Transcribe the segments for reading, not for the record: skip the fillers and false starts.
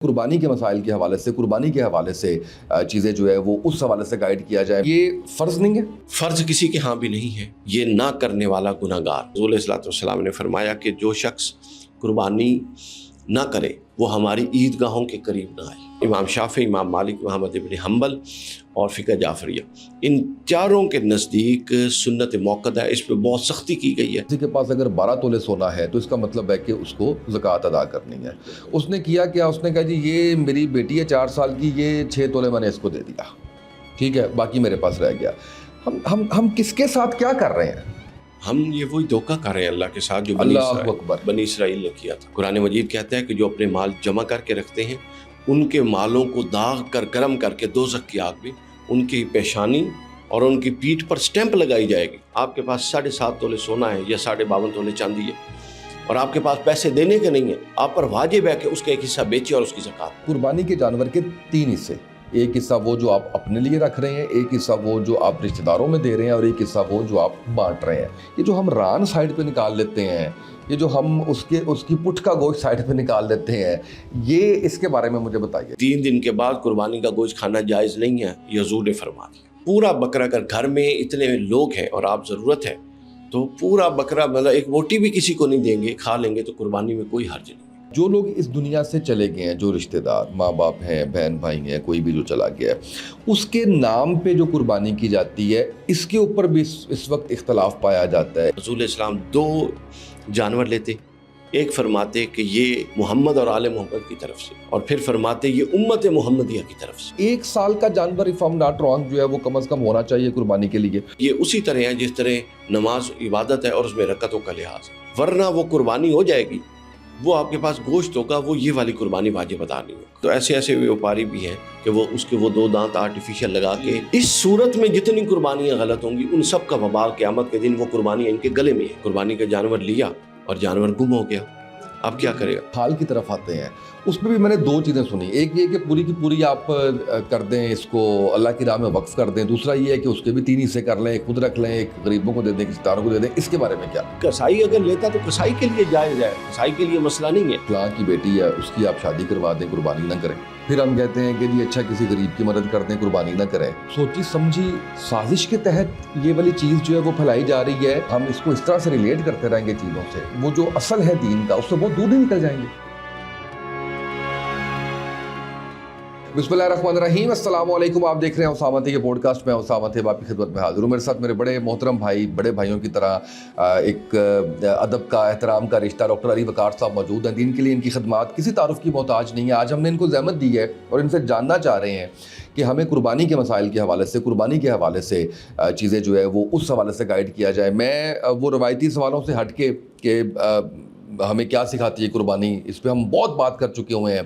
قربانی کے مسائل کے حوالے سے قربانی کے حوالے سے چیزیں جو ہے وہ اس حوالے سے گائیڈ کیا جائے، یہ فرض نہیں ہے؟ فرض کسی کے ہاں بھی نہیں ہے، یہ نہ کرنے والا گناہ گار۔ رسول صلی اللہ علیہ وسلم نے فرمایا کہ جو شخص قربانی نہ کرے وہ ہماری عیدگاہوں کے قریب نہ آئے۔ امام شافعی، امام مالک، محمد ابن حنبل اور فقہ جعفریہ، ان چاروں کے نزدیک سنت موقدہ ہے، اس پہ بہت سختی کی گئی ہے۔ کسی کے پاس اگر 12 تولے سونا ہے تو اس کا مطلب ہے کہ اس کو زکوٰۃ ادا کرنی ہے۔ اس نے کیا کیا؟ اس نے کہا جی یہ میری بیٹی ہے 4 سال کی، یہ 6 تولے میں نے اس کو دے دیا، ٹھیک ہے، باقی میرے پاس رہ گیا۔ ہم کس کے ساتھ کیا کر رہے ہیں؟ ہم یہ وہی دھوکہ کر رہے ہیں اللہ کے ساتھ جو اللہ اکبر، بنی اسرائیل نے کیا تھا۔ قرآن مجید کہتا ہے کہ جو اپنے مال جمع کر کے رکھتے ہیں ان کے مالوں کو داغ کر گرم کر کے دوزخ کی آگ میں ان کی پیشانی اور ان کی پیٹھ پر سٹیمپ لگائی جائے گی۔ آپ کے پاس 7.5 تولے سونا ہے یا 52.5 تولے چاندی ہے اور آپ کے پاس پیسے دینے کے نہیں ہیں، آپ پر واجب ہے کہ اس کا ایک حصہ بیچے اور اس کی زکوٰۃ۔ قربانی کے جانور کے 3 حصے، ایک حصہ وہ جو آپ اپنے لیے رکھ رہے ہیں، ایک حصہ وہ جو آپ رشتہ داروں میں دے رہے ہیں، اور ایک حصہ وہ جو آپ بانٹ رہے ہیں۔ یہ جو ہم ران سائڈ پہ نکال لیتے ہیں، یہ جو ہم اس کی پٹھ کا گوشت سائڈ پہ نکال دیتے ہیں، یہ اس کے بارے میں مجھے بتائیے۔ 3 دن کے بعد قربانی کا گوشت کھانا جائز نہیں ہے، یہ حضور نے فرما دیا۔ پورا بکرا، اگر گھر میں اتنے لوگ ہیں اور آپ ضرورت ہے تو پورا بکرا، مطلب ایک روٹی بھی کسی کو نہیں دیں گے، کھا لیں گے تو قربانی میں کوئی حرج نہیں۔ جو لوگ اس دنیا سے چلے گئے ہیں، جو رشتہ دار، ماں باپ ہیں، بہن بھائی ہیں، کوئی بھی جو چلا گیا ہے، اس کے نام پہ جو قربانی کی جاتی ہے، اس کے اوپر بھی اس وقت اختلاف پایا جاتا ہے۔ رسول اسلام 2 جانور لیتے، ایک فرماتے کہ یہ محمد اور آل محمد کی طرف سے، اور پھر فرماتے یہ امت محمدیہ کی طرف سے۔ 1 سال کا جانور if I'm not wrong جو ہے وہ کم از کم ہونا چاہیے قربانی کے لیے۔ یہ اسی طرح ہے جس طرح نماز عبادت ہے اور اس میں رکعتوں کا لحاظ ہے، ورنہ وہ قربانی ہو جائے گی، وہ آپ کے پاس گوشت ہوگا، وہ یہ والی قربانی واجب ادا نہیں ہوگا۔ تو ایسے ویوپاری بھی ہیں کہ وہ اس کے 2 دانت آرٹیفیشل لگا کے، اس صورت میں جتنی قربانیاں غلط ہوں گی ان سب کا وبال قیامت کے دن وہ قربانی ان کے گلے میں ہے۔ قربانی کا جانور لیا اور جانور گم ہو گیا، اب کیا کرے گا؟ حال کی طرف آتے ہیں، اس میں بھی میں نے 2 چیزیں سنی۔ ایک یہ کہ پوری کی پوری آپ کر دیں، اس کو اللہ کی راہ میں وقف کر دیں۔ دوسرا یہ ہے کہ اس کے بھی 3 حصے کر لیں، ایک خود رکھ لیں، ایک غریبوں کو دے دیں، کسی داروں کو دے دیں۔ اس کے بارے میں کیا؟ کسائی اگر لیتا تو کسائی کے لیے جائز ہے، کسائی کے لیے مسئلہ نہیں ہے۔ فلاں کی بیٹی ہے، اس کی آپ شادی کروا دیں، قربانی نہ کریں۔ پھر ہم کہتے ہیں کہ جی اچھا کسی غریب کی مدد کر دیں، قربانی نہ کریں۔ سوچی سمجھی سازش کے تحت یہ والی چیز جو ہے وہ پھیلائی جا رہی ہے۔ ہم اس کو اس طرح سے ریلیٹ کرتے رہیں گے چیزوں سے، وہ جو اصل ہے دین کا، اس سے بہت دور نہیں نکل جائیں گے۔ بسم اللہ الرحمن الرحیم، السلام علیکم۔ آپ دیکھ رہے ہیں اسامہ کے پوڈ کاسٹ میں اسامہ آپ کی خدمت میں حاضر ہوں۔ میرے ساتھ میرے بڑے محترم بھائی، بڑے بھائیوں کی طرح ایک ادب کا، احترام کا رشتہ، ڈاکٹر علی وقار صاحب موجود ہیں۔ دین کے لیے ان کی خدمات کسی تعارف کی محتاج نہیں ہے۔ آج ہم نے ان کو زحمت دی ہے اور ان سے جاننا چاہ رہے ہیں کہ ہمیں قربانی کے مسائل کے حوالے سے، قربانی کے حوالے سے چیزیں جو ہے وہ اس حوالے سے گائیڈ کیا جائے۔ میں وہ روایتی سوالوں سے ہٹ کے کہ ہمیں کیا سکھاتی ہے قربانی، اس پہ ہم بہت بات کر چکے ہوئے ہیں۔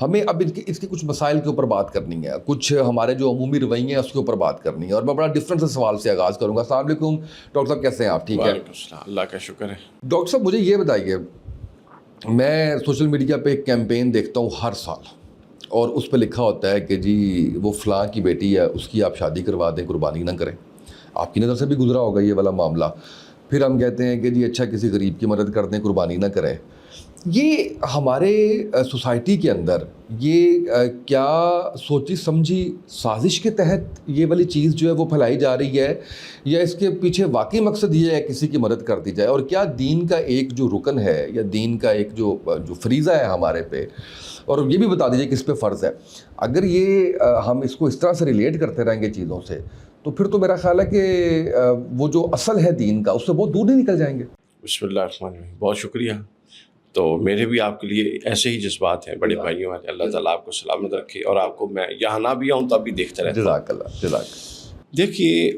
ہمیں اب اس کے کچھ مسائل کے اوپر بات کرنی ہے، کچھ ہمارے جو عمومی رویے ہیں اس کے اوپر بات کرنی ہے، اور میں بڑا ڈفرینٹ سے سوال سے آغاز کروں گا۔ السلام علیکم ڈاکٹر صاحب، کیسے ہیں آپ؟ ٹھیک ہے، وعلیکم السلام، اللہ کا شکر ہے۔ ڈاکٹر صاحب مجھے یہ بتائیے، میں سوشل میڈیا پہ ایک کیمپین دیکھتا ہوں ہر سال، اور اس پہ لکھا ہوتا ہے کہ جی وہ فلاں کی بیٹی ہے، اس کی آپ شادی کروا دیں، قربانی نہ کریں۔ آپ کی نظر سے بھی گزرا ہوگا یہ والا معاملہ۔ پھر ہم کہتے ہیں کہ جی اچھا کسی غریب کی مدد کر دیں، قربانی نہ کریں۔ یہ ہمارے سوسائٹی کے اندر یہ کیا سوچی سمجھی سازش کے تحت یہ والی چیز جو ہے وہ پھیلائی جا رہی ہے، یا اس کے پیچھے واقعی مقصد یہ ہے کسی کی مدد کر دی جائے؟ اور کیا دین کا ایک جو رکن ہے یا دین کا ایک جو فریضہ ہے ہمارے پہ، اور یہ بھی بتا دیجیے کہ اس پہ فرض ہے، اگر یہ ہم اس کو اس طرح سے ریلیٹ کرتے رہیں گے چیزوں سے، تو پھر تو میرا خیال ہے کہ وہ جو اصل ہے دین کا، اس سے بہت دور نہیں نکل جائیں گے۔ بسم اللہ الرحمن الرحیم، بہت شکریہ۔ تو میرے بھی آپ کے لیے ایسے ہی جذبات ہیں بڑے بھائیوں، اللہ تعالیٰ آپ کو سلامت رکھے، اور آپ کو میں یہاں نہ بھی آؤں تب بھی دیکھتا رہتا ہوں۔ جزاک اللہ، جزاک اللہ۔ دیکھیے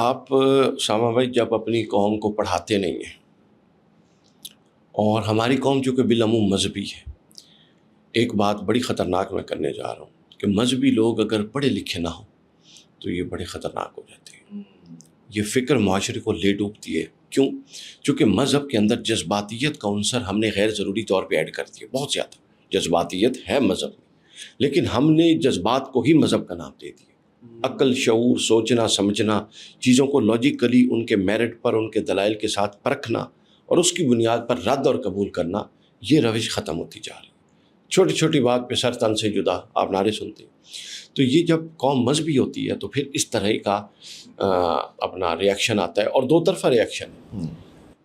آپ اسامہ بھائی، جب اپنی قوم کو پڑھاتے نہیں ہیں، اور ہماری قوم چونکہ بالعموم مذہبی ہے، ایک بات بڑی خطرناک میں کرنے جا رہا ہوں کہ مذہبی لوگ اگر پڑھے لکھے نہ ہوں تو یہ بڑے خطرناک ہو جاتے ہیں۔ یہ فکر معاشرے کو لے ڈوبتی ہے۔ کیوں؟ چونکہ مذہب کے اندر جذباتیت کا عنصر ہم نے غیر ضروری طور پہ ایڈ کر دیا، بہت زیادہ جذباتیت ہے مذہب میں، لیکن ہم نے جذبات کو ہی مذہب کا نام دے دیا۔ عقل، شعور، سوچنا سمجھنا، چیزوں کو لاجیکلی ان کے میرٹ پر، ان کے دلائل کے ساتھ پرکھنا اور اس کی بنیاد پر رد اور قبول کرنا، یہ روش ختم ہوتی جا رہی ہے۔ چھوٹی چھوٹی بات پہ سر تن سے جدا آپ نعرے سنتے ہیں. تو یہ جب قوم مذہبی ہوتی ہے تو پھر اس طرح کا اپنا ریئیکشن آتا ہے، اور دو طرفہ ریئیکشن ہے.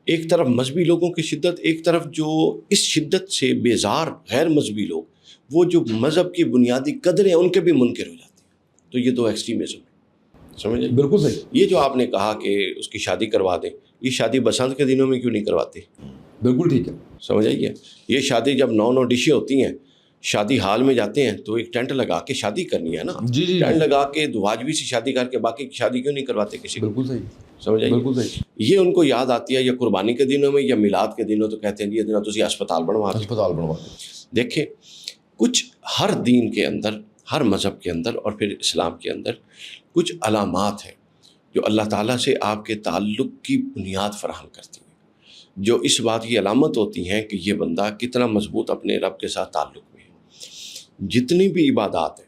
ایک طرف مذہبی لوگوں کی شدت، ایک طرف جو اس شدت سے بیزار غیر مذہبی لوگ، وہ جو مذہب کی بنیادی قدریں ان کے بھی منکر ہو جاتے ہیں. تو یہ دو ایکسٹریمزم ہے، سمجھے؟ بالکل صحیح. یہ جو آپ نے کہا کہ اس کی شادی کروا دیں، یہ شادی بسنت کے دنوں میں کیوں نہیں کرواتے؟ بالکل ٹھیک ہے. سمجھ آئیے؟ یہ شادی جب 9 ڈشیں ہوتی ہیں، شادی ہال میں جاتے ہیں تو ایک ٹینٹ لگا کے شادی کرنی ہے نا. جی جی ٹینٹ لگا کے واجبی سی شادی کر کے باقی کی شادی کیوں نہیں کرواتے کسی کو؟ بالکل صحیح. سمجھ آئیے؟ بالکل صحیح. یہ ان کو یاد آتی ہے یا قربانی کے دنوں میں یا میلاد کے دنوں، تو کہتے ہیں جی اتنا تسی ہسپتال بنوا دو. ہسپتال بنوا دو. دیکھیں، کچھ ہر دین کے اندر، ہر مذہب کے اندر اور پھر اسلام کے اندر کچھ علامات ہیں جو اللہ تعالیٰ سے آپ کے تعلق کی بنیاد فراہم کرتی ہیں، جو اس بات کی علامت ہوتی ہیں کہ یہ بندہ کتنا مضبوط اپنے رب کے ساتھ تعلق میں ہے. جتنی بھی عبادات ہیں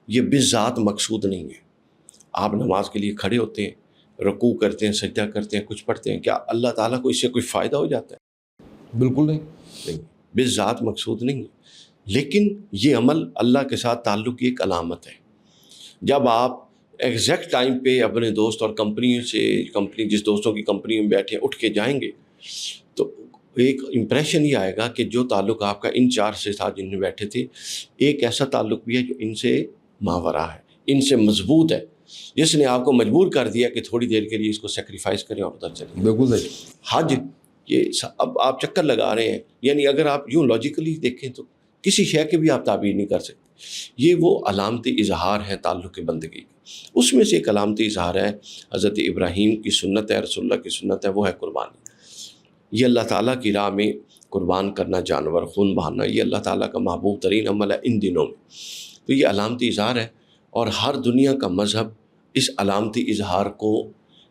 یہ بذات مقصود نہیں ہے. آپ نماز کے لیے کھڑے ہوتے ہیں، رکوع کرتے ہیں، سجدہ کرتے ہیں، کچھ پڑھتے ہیں، کیا اللہ تعالیٰ کو اس سے کوئی فائدہ ہو جاتا ہے؟ بالکل نہیں. نہیں، بذات مقصود نہیں ہے. لیکن یہ عمل اللہ کے ساتھ تعلق کی ایک علامت ہے. جب آپ ایگزیکٹ ٹائم پہ اپنے دوست اور کمپنی جس دوستوں کی کمپنی میں بیٹھے اٹھ کے جائیں گے تو ایک امپریشن یہ آئے گا کہ جو تعلق آپ کا ان 4 سے تھا جن میں بیٹھے تھے، ایک ایسا تعلق بھی ہے جو ان سے ماورا ہے، ان سے مضبوط ہے، جس نے آپ کو مجبور کر دیا کہ تھوڑی دیر کے لیے اس کو سیکریفائس کریں اور ادھر چلیں. بالکل صحیح. حج، یہ اب آپ چکر لگا رہے ہیں، یعنی اگر آپ یوں لاجیکلی دیکھیں تو کسی شے کی بھی آپ تعبیر نہیں کر سکتے. یہ وہ علامتی اظہار ہے تعلق کی بندگی. اس میں سے ایک علامتی اظہار ہے، حضرت ابراہیم کی سنت ہے، رسول اللہ کی سنت ہے، وہ ہے قربانی. یہ اللہ تعالیٰ کی راہ میں قربان کرنا، جانور خون بہانا، یہ اللہ تعالیٰ کا محبوب ترین عمل ہے ان دنوں میں. تو یہ علامتی اظہار ہے، اور ہر دنیا کا مذہب اس علامتی اظہار کو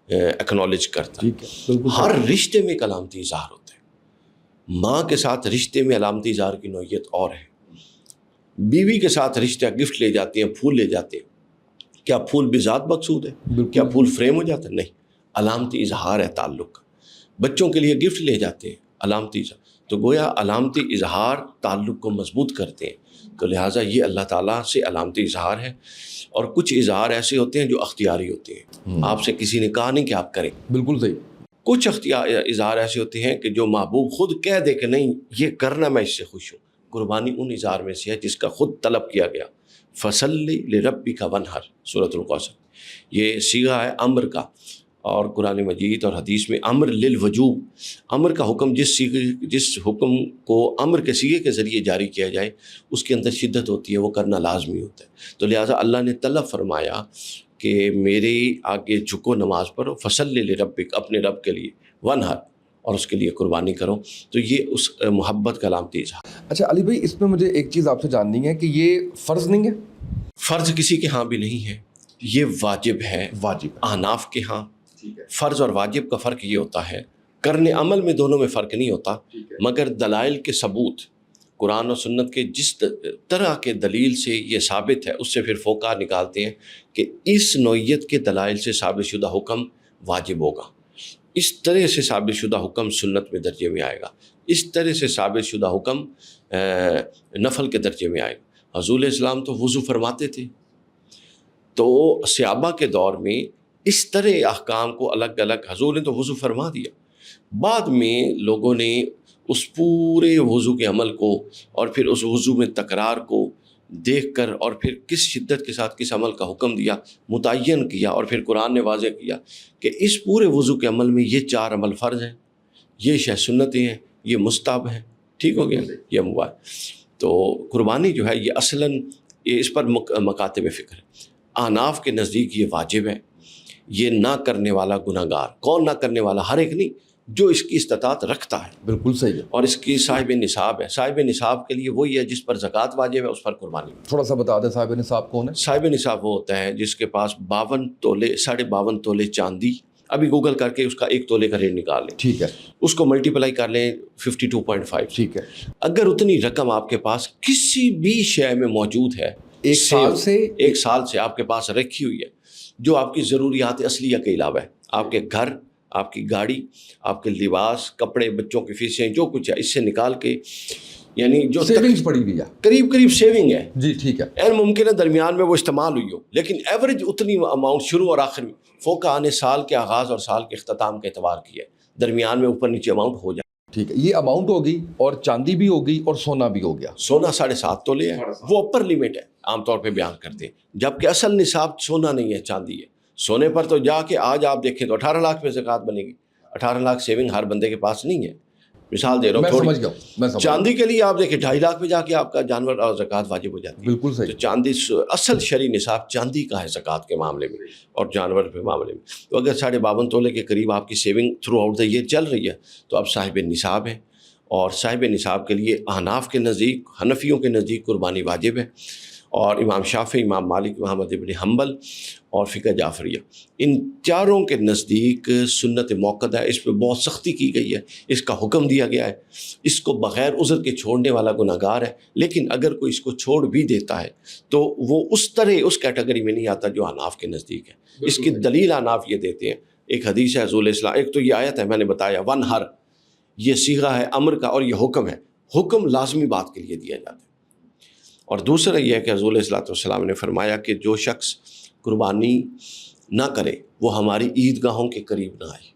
ایکنالج کرتا ہے. ٹھیک ہے. بالکل ہر رشتے میں ایک علامتی اظہار ہوتا ہے. ماں کے ساتھ رشتے میں علامتی اظہار کی نوعیت اور ہے. بیوی کے ساتھ رشتہ گفٹ لے جاتے ہیں، پھول لے جاتے ہیں. کیا پھول بذات مقصود ہے؟ بالکل. کیا پھول فریم ہو جاتا ہے؟ نہیں، علامتی اظہار ہے تعلق کا. بچوں کے لیے گفٹ لے جاتے ہیں، علامتی اظہار. تو گویا علامتی اظہار تعلق کو مضبوط کرتے ہیں. تو لہٰذا یہ اللہ تعالیٰ سے علامتی اظہار ہے. اور کچھ اظہار ایسے ہوتے ہیں جو اختیاری ہوتے ہیں، آپ سے کسی نے کہا نہیں کہ آپ کریں. بالکل صحیح. کچھ اظہار ایسے ہوتے ہیں کہ جو محبوب خود کہہ دے کہ نہیں یہ کرنا، میں اس سے خوش ہوں. قربانی ان اظہار میں سے ہے جس کا خود طلب کیا گیا. فصلی لربک وانحر، سورۃ القوثر. یہ صیغہ ہے امر کا، اور قرآن مجید اور حدیث میں امر للوجوب، امر کا حکم جس حکم کو امر کے صیغے کے ذریعے جاری کیا جائے اس کے اندر شدت ہوتی ہے، وہ کرنا لازمی ہوتا ہے. تو لہٰذا اللہ نے طلب فرمایا کہ میرے آگے جھکو، نماز پڑھو، فصلی لربک، اپنے رب کے لیے، وانحر، اور اس کے لیے قربانی کرو. تو یہ اس محبت کا علامتی اظہار. اچھا علی بھائی، اس میں مجھے ایک چیز آپ سے جاننی ہے کہ یہ فرض نہیں ہے؟ فرض کسی کے ہاں بھی نہیں ہے، یہ واجب ہے. واجب. احناف کے ہاں فرض اور واجب کا فرق یہ ہوتا ہے، کرنے عمل میں دونوں میں فرق نہیں ہوتا، مگر دلائل کے ثبوت، قرآن و سنت کے جس طرح کے دلیل سے یہ ثابت ہے اس سے پھر فوقہ نکالتے ہیں کہ اس نوعیت کے دلائل سے ثابت شدہ حکم واجب ہوگا، اس طرح سے ثابت شدہ حکم سنت میں درجے میں آئے گا، اس طرح سے ثابت شدہ حکم نفل کے درجے میں آئے گا. حضور علیہ السلام تو وضو فرماتے تھے، تو صحابہ کے دور میں اس طرح احکام کو الگ الگ، حضور نے تو وضو فرما دیا، بعد میں لوگوں نے اس پورے وضو کے عمل کو اور پھر اس وضو میں تکرار کو دیکھ کر اور پھر کس شدت کے ساتھ کس عمل کا حکم دیا، متعین کیا، اور پھر قرآن نے واضح کیا کہ اس پورے وضو کے عمل میں یہ 4 عمل فرض ہیں، یہ شے سنتیں ہیں، یہ مستحب ہیں. ٹھیک ہو گیا یہ موبائل. تو قربانی جو ہے یہ اصلاً اس پر مکاتب فکر ہے. احناف کے نزدیک یہ واجب ہے، یہ نہ کرنے والا گناہ گار. کون نہ کرنے والا؟ ہر ایک نہیں، جو اس کی استطاعت رکھتا ہے. بالکل صحیح ہے. اور اس کی صاحب نصاب ہے. صاحب نصاب کے لیے وہی ہے جس پر زکوٰۃ واجب ہے، اس پر قربانی. تھوڑا سا بتا دیں صاحب نصاب کون ہے؟ صاحب نصاب وہ ہوتا ہے جس کے پاس 52 تولے 52.5 تولے چاندی، ابھی گوگل کر کے اس کا 1 تولے کا ریٹ نکال لیں. ٹھیک ہے. اس کو ملٹیپلائی کر لیں 52.5. ٹھیک ہے. اگر اتنی رقم آپ کے پاس کسی بھی شے میں موجود ہے، ایک سال سے آپ کے پاس رکھی ہوئی ہے، جو آپ کی ضروریات اصلیہ کے علاوہ ہے، آپ کے گھر، آپ کی گاڑی، آپ کے لباس، کپڑے، بچوں کی فیسیں، جو کچھ ہے، اس سے نکال کے یعنی جو سیونگز پڑی ہوئی ہے، قریب قریب سیونگ ہے جی ٹھیک ہے، این ممکن ہے درمیان میں وہ استعمال ہوئی ہو، لیکن ایوریج اتنی اماؤنٹ شروع اور آخر میں فوق آنے سال کے آغاز اور سال کے اختتام کے اعتبار کی ہے، درمیان میں اوپر نیچے اماؤنٹ ہو جائے. ٹھیک ہے. یہ اماؤنٹ ہوگی اور چاندی بھی ہوگی اور سونا بھی ہو گیا. سونا 7.5 تولے ہے، وہ اپر لیمٹ ہے عام طور پہ بیان کرتے ہیں، جبکہ اصل نصاب سونا نہیں ہے، چاندی ہے. سونے پر تو جا کے آج آپ دیکھیں تو 18 لاکھ پہ زکوٰۃ بنے گی. 18 لاکھ سیونگ ہر بندے کے پاس نہیں ہے، مثال دے رہا ہوں میں تھوڑی. سمجھ گیا ہوں، میں سمجھ گیا. چاندی کے لیے آپ دیکھیں 2.5 لاکھ پہ جا کے آپ کا جانور اور زکوٰۃ واجب ہو جاتی ہے. بالکل صحیح. تو چاندی اصل شرعی نصاب چاندی کا ہے زکوٰۃ کے معاملے میں اور جانور کے معاملے میں. تو اگر 52.5 تولے کے قریب آپ کی saving throughout the year چل رہی ہے تو اب صاحب نصاب ہے. اور صاحب نصاب کے لیے احناف کے نزدیک، حنفیوں کے نزدیک قربانی واجب ہے، اور امام شافعی، امام مالک، محمد ابن حنبل اور فقہ جعفریہ، ان چاروں کے نزدیک سنت موقدہ ہے. اس پہ بہت سختی کی گئی ہے، اس کا حکم دیا گیا ہے. اس کو بغیر عذر کے چھوڑنے والا گناہگار ہے، لیکن اگر کوئی اس کو چھوڑ بھی دیتا ہے تو وہ اس طرح اس کیٹیگری میں نہیں آتا جو احناف کے نزدیک ہے. اس کی دلیل احناف یہ دیتے ہیں، ایک حدیث ہے رسول اسلام، ایک تو یہ آیت ہے میں نے بتایا ونہر، یہ صیغہ ہے امر کا اور یہ حکم ہے. حکم لازمی بات کے لیے دیا جاتا ہے. اور دوسرا یہ ہے کہ حضور علیہ السلام نے فرمایا کہ جو شخص قربانی نہ کرے وہ ہماری عیدگاہوں کے قریب نہ آئے،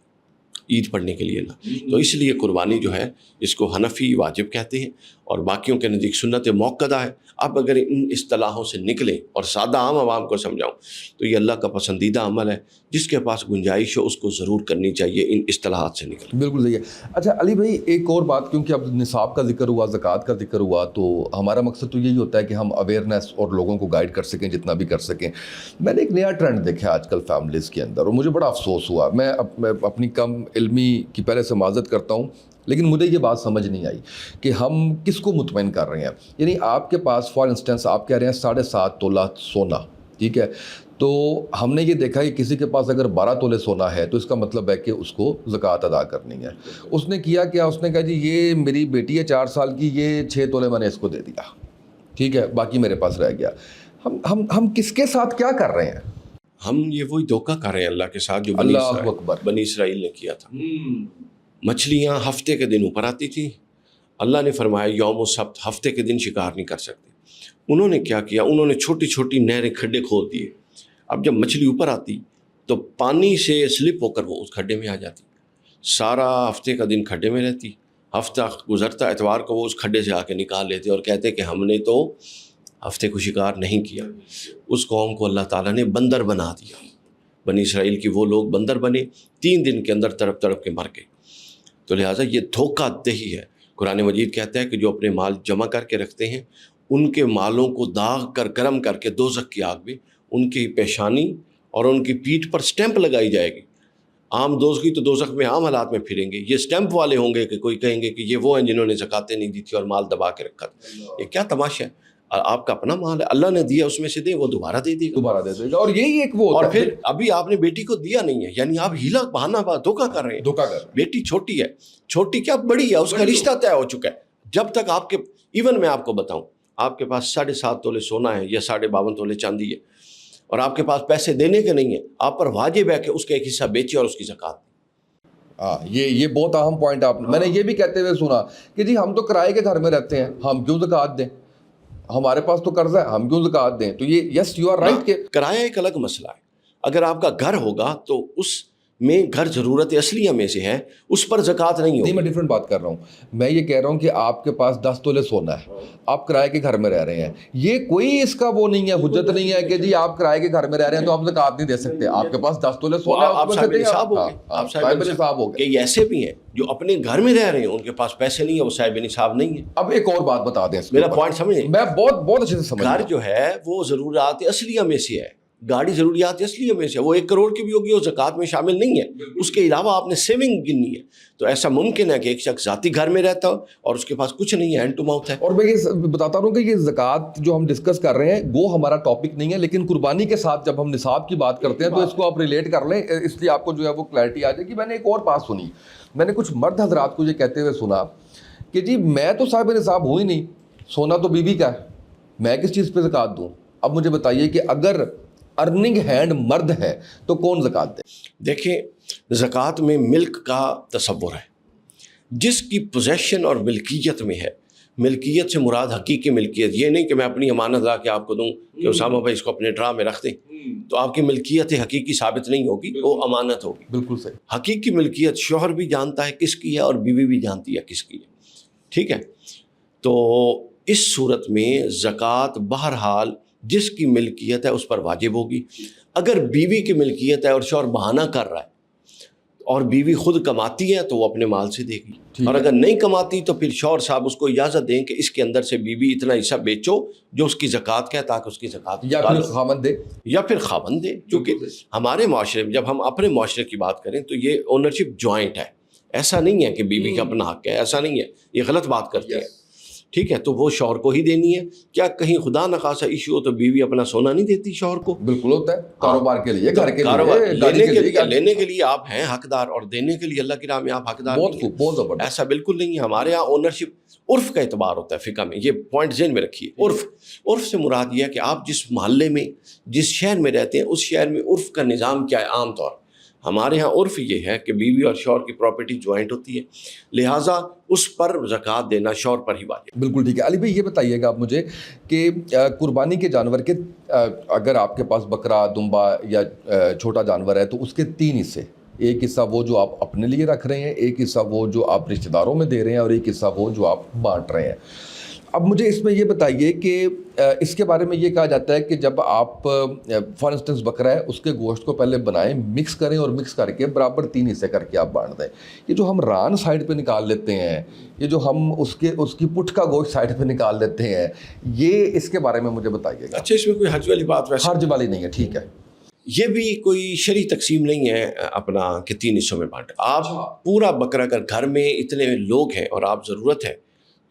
عید پڑھنے کے لیے نہ. تو اس لیے قربانی جو ہے اس کو حنفی واجب کہتے ہیں اور باقیوں کے نزدیک سنت موقدہ ہے. اب اگر ان اصطلاحوں سے نکلیں اور سادہ عام عوام کو سمجھاؤں تو یہ اللہ کا پسندیدہ عمل ہے، جس کے پاس گنجائش ہو اس کو ضرور کرنی چاہیے ان اصطلاحات سے نکل. بالکل صحیح ہے. اچھا علی بھائی، ایک اور بات، کیونکہ اب نصاب کا ذکر ہوا، زکوٰۃ کا ذکر ہوا، تو ہمارا مقصد تو یہی ہوتا ہے کہ ہم اویئرنیس اور لوگوں کو گائیڈ کر سکیں جتنا بھی کر سکیں. میں نے ایک نیا ٹرینڈ دیکھا آج کل فیملیز کے اندر اور مجھے بڑا افسوس ہوا. میں اپنی کم علمی کی پہلے سے معذرت کرتا ہوں، لیکن مجھے یہ بات سمجھ نہیں آئی کہ ہم کس کو مطمئن کر رہے ہیں. یعنی آپ کے پاس فار انسٹنس آپ کہہ رہے ہیں 7.5 تولہ سونا، ٹھیک ہے، تو ہم نے یہ دیکھا کہ کسی کے پاس اگر 12 تولے سونا ہے تو اس کا مطلب ہے کہ اس کو زکوٰۃ ادا کرنی ہے. اس نے کیا کیا، اس نے کہا جی یہ میری بیٹی ہے 4 سال کی، یہ 6 تولے میں نے اس کو دے دیا، ٹھیک ہے، باقی میرے پاس رہ گیا. ہم کس کے ساتھ کیا کر رہے ہیں؟ ہم یہ وہی دھوکہ کر رہے ہیں اللہ کے ساتھ جو اللہ اکبر، بنی اسرائیل نے کیا تھا. مچھلیاں ہفتے کے دن اوپر آتی تھیں، اللہ نے فرمایا یوم السبت ہفتے کے دن شکار نہیں کر سکتے. انہوں نے کیا کیا، انہوں نے چھوٹی چھوٹی نہریں، کھڈے کھود دیے. اب جب مچھلی اوپر آتی تو پانی سے سلپ ہو کر وہ اس کھڈے میں آ جاتی، سارا ہفتے کا دن کھڈے میں رہتی. ہفتہ گزرتا، اتوار کو وہ اس کھڈے سے آ کے نکال لیتے اور کہتے کہ ہم نے تو ہفتے کو شکار نہیں کیا. اس قوم کو اللہ تعالیٰ نے بندر بنا دیا. بنی اسرائیل کی وہ لوگ بندر بنے، 3 دن کے اندر تڑپ تڑپ کے مر گئے. تو لہٰذا یہ دھوکہ دہی ہے. قرآن مجید کہتا ہے کہ جو اپنے مال جمع کر کے رکھتے ہیں ان کے مالوں کو داغ کر گرم کر کے دوزخ کی آگ میں ان کی پیشانی اور ان کی پیٹھ پر سٹیمپ لگائی جائے گی. عام دوزخی تو دوزخ میں عام حالات میں پھریں گے، یہ سٹیمپ والے ہوں گے کہ کوئی کہیں گے کہ یہ وہ ہیں جنہوں نے زکاتیں نہیں دی تھی اور مال دبا کے رکھا تھا. یہ کیا تماشا ہے؟ آپ کا اپنا مال ہے، اللہ نے دیا اس میں سے دے، وہ دوبارہ دے دے گا. اور یہی ایک وہ اور پھر ابھی آپ نے بیٹی کو دیا نہیں ہے، یعنی آپ ہیلا بہانا دھوکہ کر رہے ہیں. دھوکہ کر رہے ہیں. بیٹی چھوٹی ہے، چھوٹی کیا بڑی ہے، اس کا رشتہ طے ہو چکا ہے. جب تک آپ کے ایون میں آپ کو بتاؤں آپ کے پاس 7.5 تولے سونا ہے یا 52.5 تولے چاندی ہے اور آپ کے پاس پیسے دینے کے نہیں ہیں، آپ پر واجب ہے کہ اس کا ایک حصہ بیچے اور اس کی زکوٰۃ. یہ بہت اہم پوائنٹ آپ نے. میں نے یہ بھی کہتے ہوئے سنا کہ جی ہم تو کرائے کے گھر میں رہتے ہیں، ہم کیوں زکوٰۃ دیں؟ ہمارے پاس تو قرضہ ہے، ہم کیوں زکوٰۃ دیں؟ تو یہ یس یو آر رائٹ کہ کرایہ ایک الگ مسئلہ ہے. اگر آپ کا گھر ہوگا تو اس میں گھر ضرورت اصلیہ میں سے ہے، اس پر زکوٰۃ نہیں ہوگی. میں ڈفرینٹ بات کر رہا ہوں. میں یہ کہہ رہا ہوں کہ آپ کے پاس 10 تولے سونا ہے، آپ کرائے کے گھر میں رہ رہے ہیں، یہ کوئی اس کا وہ نہیں ہے، حجت نہیں ہے کہ جی آپ کرائے کے گھر میں رہ رہے ہیں تو آپ زکوٰۃ نہیں دے سکتے. آپ کے پاس 10 تولے سونا ہے، آپ صاحب نصاب ہو گئے. آپ صاحب نصاب ہو گئے. کہ ایسے بھی ہیں جو اپنے گھر میں رہ رہے ہیں، ان کے پاس پیسے نہیں ہیں، وہ صاحب نصاب نہیں ہے. اب ایک اور بات بتا دیں، میرا پوائنٹ سمجھیں. میں بہت اچھے سے سمجھ. گھر جو ہے وہ ضروریات اصلیہ میں سے ہے، گاڑی ضروریات اصلیہ میں سے، وہ 1 کروڑ کی بھی ہوگی وہ زکوٰۃ میں شامل نہیں ہے. اس کے علاوہ آپ نے سیونگ گننی ہے. تو ایسا ممکن ہے کہ ایک شخص ذاتی گھر میں رہتا ہو اور اس کے پاس کچھ نہیں ہے، ہینڈ ٹو ماؤتھ ہے. اور میں یہ بتاتا ہوں کہ یہ زکوٰۃ جو ہم ڈسکس کر رہے ہیں وہ ہمارا ٹاپک نہیں ہے، لیکن قربانی کے ساتھ جب ہم نصاب کی بات کرتے ہیں تو اس کو آپ ریلیٹ کر لیں، اس لیے آپ کو جو ہے وہ کلیئرٹی آ جائے گی. میں نے ایک اور بات سنی، میں نے کچھ مرد حضرات کو یہ کہتے ہوئے سنا کہ جی میں تو صاحب نصاب ہوں ہی نہیں، سونا تو بیوی کا ہے، میں کس چیز پہ زکوٰۃ دوں؟ اب مجھے بتائیے کہ اگر ارننگ ہینڈ مرد ہے تو کون زکوٰۃ دے؟ دیکھیں زکوٰۃ میں ملک کا تصور ہے، جس کی پوزیشن اور ملکیت میں ہے ملکیت سے مراد حقیقی ملکیت، یہ نہیں کہ میں اپنی امانت لا کے آپ کو دوں کہ اسامہ بھائی اس کو اپنے ڈرا میں رکھ دیں، تو آپ کی ملکیت حقیقی ثابت نہیں ہوگی، وہ امانت ہوگی۔ بالکل صحیح۔ حقیقی ملکیت شوہر بھی جانتا ہے کس کی ہے اور بیوی بھی جانتی ہے کس کی ہے، ٹھیک ہے؟ تو اس صورت میں زکوٰۃ بہرحال جس کی ملکیت ہے اس پر واجب ہوگی۔ اگر بیوی کی ملکیت ہے اور شوہر بہانہ کر رہا ہے اور بیوی خود کماتی ہے تو وہ اپنے مال سے دے گی، اور اگر نہیں کماتی تو پھر شوہر صاحب اس کو اجازت دیں کہ اس کے اندر سے بیوی اتنا حصہ بیچو جو اس کی زکوٰۃ کا ہے، تاکہ اس کی زکوٰۃ یا پھر خاوند دے، یا پھر خاوند دے، کیونکہ ہمارے معاشرے میں جب ہم اپنے معاشرے کی بات کریں تو یہ اونرشپ جوائنٹ ہے، ایسا نہیں ہے کہ بیوی کا اپنا حق ہے، ایسا نہیں ہے، یہ غلط بات کرتے ہیں، ٹھیک ہے؟ تو وہ شوہر کو ہی دینی ہے۔ کیا کہیں خدا نخواستہ ایشو ہو تو بیوی اپنا سونا نہیں دیتی شوہر کو؟ بالکل ہوتا ہے، کاروبار کے لیے، گھر کے کاروبار لیے، گاڑی کے لیے، لینے کے لیے آپ ہیں حقدار، اور دینے کے لیے اللہ کی راہ میں آپ حقدار بہت نہیں خوب، ہیں۔ بہت زبردست۔ ایسا بالکل نہیں ہے، ہمارے ہاں اونرشپ عرف کا اعتبار ہوتا ہے فقہ میں، یہ پوائنٹ ذہن میں رکھیے۔ عرف سے مراد یہ ہے کہ آپ جس محلے میں جس شہر میں رہتے ہیں اس شہر میں عرف کا نظام کیا ہے۔ عام طور ہمارے ہاں عرف یہ ہے کہ بیوی اور شوہر کی پراپرٹی جوائنٹ ہوتی ہے، لہٰذا اس پر زکوٰۃ دینا شوہر پر ہی واجب۔ بالکل ٹھیک ہے۔ علی بھائی یہ بتائیے گا آپ مجھے کہ قربانی کے جانور کے اگر آپ کے پاس بکرا، دمبا یا چھوٹا جانور ہے تو اس کے 3 حصے، ایک حصہ وہ جو آپ اپنے لیے رکھ رہے ہیں، ایک حصہ وہ جو آپ رشتہ داروں میں دے رہے ہیں، اور ایک حصہ وہ جو آپ بانٹ رہے ہیں۔ اب مجھے اس میں یہ بتائیے کہ اس کے بارے میں یہ کہا جاتا ہے کہ جب آپ فار انسٹنس بکرا ہے اس کے گوشت کو پہلے بنائیں، مکس کریں، اور مکس کر کے برابر 3 حصے کر کے آپ بانٹ دیں۔ یہ جو ہم ران سائڈ پہ نکال لیتے ہیں، یہ جو ہم اس کی پٹھ کا گوشت سائڈ پہ نکال دیتے ہیں، یہ اس کے بارے میں مجھے بتائیے گا۔ اچھا، اس میں کوئی حرج والی بات ویسے حرج والی نہیں ہے، ٹھیک ہے۔ یہ بھی کوئی شرعی تقسیم نہیں ہے اپنا کہ 3 حصوں میں بانٹ۔ آپ پورا بکرا، اگر گھر میں اتنے لوگ ہیں اور آپ ضرورت ہے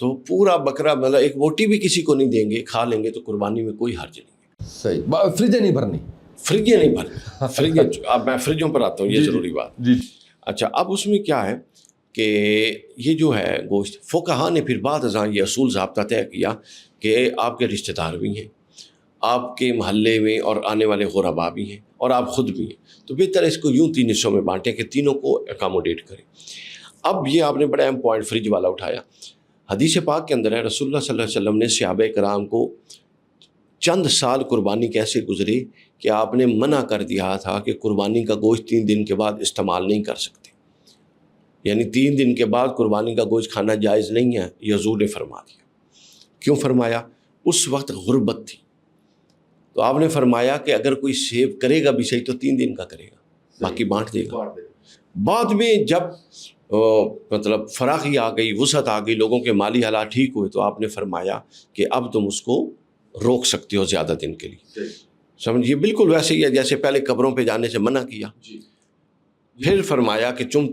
تو پورا بکرا، مطلب ایک بوٹی بھی کسی کو نہیں دیں گے، کھا لیں گے تو قربانی میں کوئی حرج نہیں ہے۔ صحیح، فریجیں نہیں بھرنی، فریجیں نہیں بھرنی، فریجیں اب میں فریجوں پر آتا ہوں، یہ ضروری بات۔ جی۔ اچھا، اب اس میں کیا ہے کہ یہ جو ہے گوشت، فقہا نے پھر بعد ازاں یہ اصول ضابطہ طے کیا کہ آپ کے رشتہ دار بھی ہیں، آپ کے محلے میں اور آنے والے غربا بھی ہیں، اور آپ خود بھی ہیں، تو بہتر اس کو یوں 3 حصوں میں بانٹیں کہ تینوں کو اکاموڈیٹ کریں۔ اب یہ آپ نے بڑا اہم پوائنٹ فریج والا اٹھایا۔ حدیث پاک کے اندر ہے، رسول اللہ صلی اللہ علیہ وسلم نے صحابہ کرام کو چند سال قربانی کیسے گزری کہ آپ نے منع کر دیا تھا کہ قربانی کا گوشت 3 دن کے بعد استعمال نہیں کر سکتے، یعنی 3 دن کے بعد قربانی کا گوشت کھانا جائز نہیں ہے، یہ حضور نے فرما دیا۔ کیوں فرمایا؟ اس وقت غربت تھی، تو آپ نے فرمایا کہ اگر کوئی سیو کرے گا بھی صحیح تو 3 دن کا کرے گا، باقی بانٹ دے گا۔ بعد میں جب مطلب فراخی آ گئی، وسعت آ گئی، لوگوں کے مالی حالات ٹھیک ہوئے، تو آپ نے فرمایا کہ اب تم اس کو روک سکتے ہو زیادہ دن کے لیے۔ سمجھیے بالکل ویسے ہی ہے جیسے پہلے قبروں پہ جانے سے منع کیا، پھر فرمایا کہ تم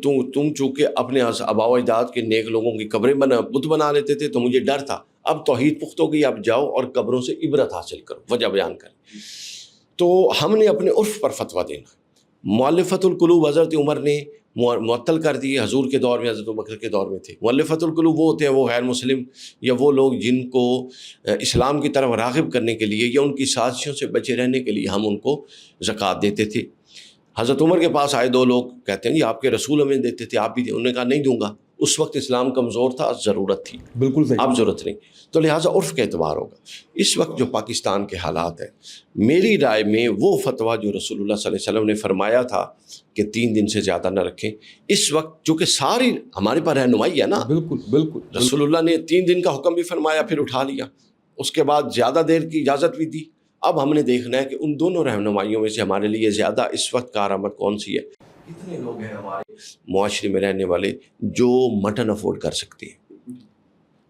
چونکہ اپنے آباء و اجداد کے نیک لوگوں کی قبریں بت بنا لیتے تھے تو مجھے ڈر تھا، اب توحید پختہ ہو گئی، اب جاؤ اور قبروں سے عبرت حاصل کرو، وجہ بیان کریں۔ تو ہم نے اپنے عرف پر فتویٰ دینا۔ مؤلفۃ القلوب حضرت عمر نے معطل کر دی، حضور کے دور میں، حضرت ابوبکر کے دور میں تھے۔ مؤلفۃ القلوب وہ ہوتے ہیں وہ غیر مسلم یا وہ لوگ جن کو اسلام کی طرف راغب کرنے کے لیے یا ان کی سازشوں سے بچے رہنے کے لیے ہم ان کو زکوٰۃ دیتے تھے۔ حضرت عمر کے پاس آئے 2 لوگ، کہتے ہیں جی آپ کے رسول ہمیں دیتے تھے، آپ بھی انہوں نے کہا نہیں دوں گا۔ اس وقت اسلام کمزور تھا، ضرورت تھی، بالکل صحیح، اب ضرورت نہیں، تو لہٰذا عرف کا اعتبار ہوگا۔ اس وقت جو پاکستان کے حالات ہیں، میری رائے میں وہ فتویٰ جو رسول اللہ صلی اللہ علیہ وسلم نے فرمایا تھا کہ 3 دن سے زیادہ نہ رکھیں، اس وقت چونکہ ساری ہمارے پاس رہنمائی ہے نا، بالکل رسول اللہ نے 3 دن کا حکم بھی فرمایا، پھر اٹھا لیا، اس کے بعد زیادہ دیر کی اجازت بھی دی۔ اب ہم نے دیکھنا ہے کہ ان دونوں رہنمائیوں میں سے ہمارے لیے زیادہ اس وقت کارآمد کون سی ہے۔ کتنے لوگ ہیں ہمارے معاشرے میں رہنے والے جو مٹن افورڈ کر سکتے ہیں،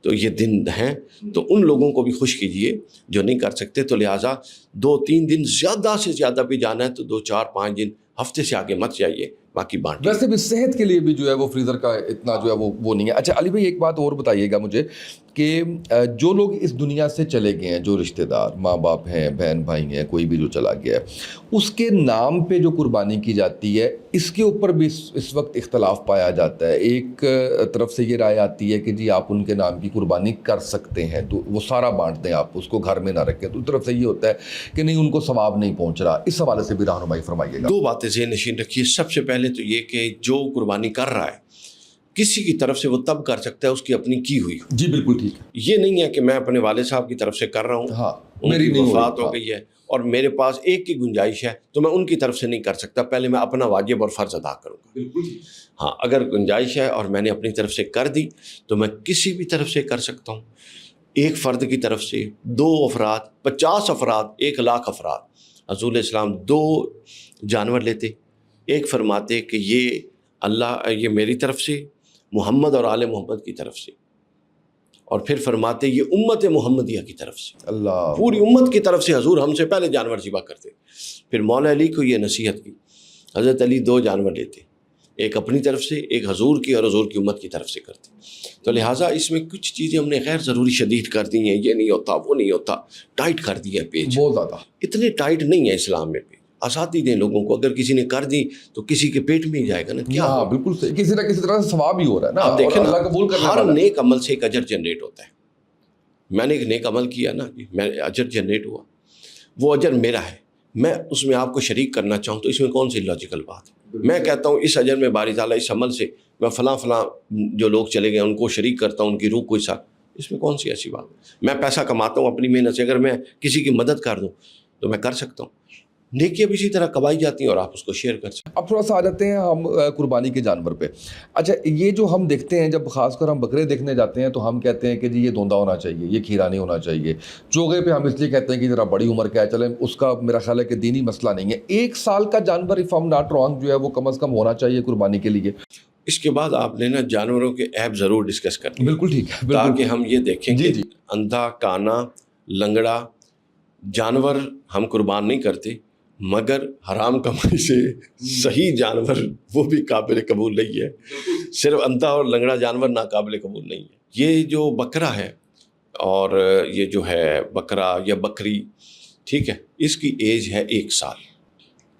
تو یہ دن ہیں، تو ان لوگوں کو بھی خوش کیجئے جو نہیں کر سکتے، تو لہٰذا 2-3 دن زیادہ سے زیادہ بھی جانا ہے تو 2-4-5 دن، ہفتے سے آگے مت جائیے، باقی بانٹ۔ ویسے بھی صحت کے لیے بھی جو ہے وہ فریزر کا اتنا جو ہے وہ نہیں ہے۔ اچھا علی بھائی ایک بات اور بتائیے گا مجھے کہ جو لوگ اس دنیا سے چلے گئے ہیں، جو رشتہ دار ماں باپ ہیں، بہن بھائی ہیں، کوئی بھی جو چلا گیا ہے، اس کے نام پہ جو قربانی کی جاتی ہے اس کے اوپر بھی اس وقت اختلاف پایا جاتا ہے۔ ایک طرف سے یہ رائے آتی ہے کہ جی آپ ان کے نام کی قربانی کر سکتے ہیں، تو وہ سارا بانٹ دیں، آپ اس کو گھر میں نہ رکھیں۔ دوسری طرف سے یہ ہوتا ہے کہ نہیں، ان کو ثواب نہیں پہنچ رہا۔ اس حوالے سے بھی رہنمائی فرمائیے گا۔ 2 باتیں ذہن نشین رکھیے۔ سب سے پہلے تو یہ کہ جو قربانی کر رہا ہے کسی کی طرف سے وہ تب کر سکتا ہے اس کی اپنی کی ہوئی. جی بالکل ٹھیک ہے. یہ نہیں ہے کہ میں اپنے والد صاحب کی طرف سے کر رہا ہوں, ہاں ان میری کی نہیں وفات ہو گئی ہے اور میرے پاس ایک کی گنجائش ہے تو میں ان کی طرف سے نہیں کر سکتا, پہلے میں اپنا واجب اور فرض ادا کروں گا. بالکل. ہاں اگر گنجائش ہے اور میں نے اپنی طرف سے کر دی تو میں کسی بھی طرف سے کر سکتا ہوں. ایک فرد کی طرف سے 2 افراد, 50 افراد, 1,00,000 افراد. حضور علیہ السلام 2 جانور لیتے, ایک فرماتے کہ یہ اللہ, یہ میری طرف سے, محمد اور آل محمد کی طرف سے, اور پھر فرماتے یہ امت محمدیہ کی طرف سے, اللہ پوری امت کی طرف سے حضور ہم سے پہلے جانور ذبح کرتے. پھر مولا علی کو یہ نصیحت کی, حضرت علی 2 جانور لیتے, ایک اپنی طرف سے, ایک حضور کی اور حضور کی امت کی طرف سے کرتے. تو لہٰذا اس میں کچھ چیزیں ہم نے غیر ضروری شدید کر دی ہیں, یہ نہیں ہوتا وہ نہیں ہوتا, ٹائٹ کر دیا پیج. بہت زیادہ اتنے ٹائٹ نہیں ہے اسلام میں پیج, آزادی دیں لوگوں کو. اگر کسی نے کر دی تو کسی کے پیٹ میں ہی جائے گا نا, کیا ہاں بالکل صحیح, کسی نہ کسی طرح سے ثواب ہی ہو رہا ہے نا. آپ دیکھیں اللہ قبول کرنے ہر والا ہے. نیک عمل سے ایک اجر جنریٹ ہوتا ہے. میں نے ایک نیک عمل کیا نا, میں اجر جنریٹ ہوا, وہ اجر میرا ہے, میں اس میں آپ کو شریک کرنا چاہوں تو اس میں کون سی لاجیکل بات ہے؟ میں کہتا ہوں اس اجر میں باری تعالیٰ اس عمل سے میں فلاں جو لوگ چلے گئے ان کو شریک کرتا ہوں, ان کی روح کو حصہ, اس میں کون سی ایسی بات؟ میں پیسہ کماتا ہوں اپنی محنت سے, اگر میں کسی کی مدد کر دوں تو میں کر سکتا ہوں. نیکیاں بھی اسی طرح کمائی جاتی ہیں اور آپ اس کو شیئر کر سکتے ہیں. اب تھوڑا سا آ جاتے ہیں ہم قربانی کے جانور پہ. اچھا یہ جو ہم دیکھتے ہیں, جب خاص کر ہم بکرے دیکھنے جاتے ہیں تو ہم کہتے ہیں کہ جی یہ دھوندا ہونا چاہیے, یہ کھیرا نہیں ہونا چاہیے. چوغے پہ ہم اس لیے کہتے ہیں کہ ذرا بڑی عمر کا ہے, چلیں اس کا میرا خیال ہے کہ دینی مسئلہ نہیں ہے. 1 سال کا جانور اف ایم ناٹ رانگ جو ہے وہ کم از کم ہونا چاہیے قربانی کے لیے. اس کے بعد آپ نے نا جانوروں کے عیب ضرور ڈسکس کرنے, بالکل ٹھیک ہے, تاکہ ہم یہ دیکھیں جی کہ اندھا, کانا, لنگڑا جانور ہم قربان نہیں کرتے, مگر حرام کمائی سے صحیح جانور وہ بھی قابل قبول نہیں ہے. صرف اندھا اور لنگڑا جانور ناقابل قبول نہیں ہے. یہ جو بکرا ہے اور یہ جو ہے بکرا یا بکری, ٹھیک ہے, اس کی ایج ہے 1 سال.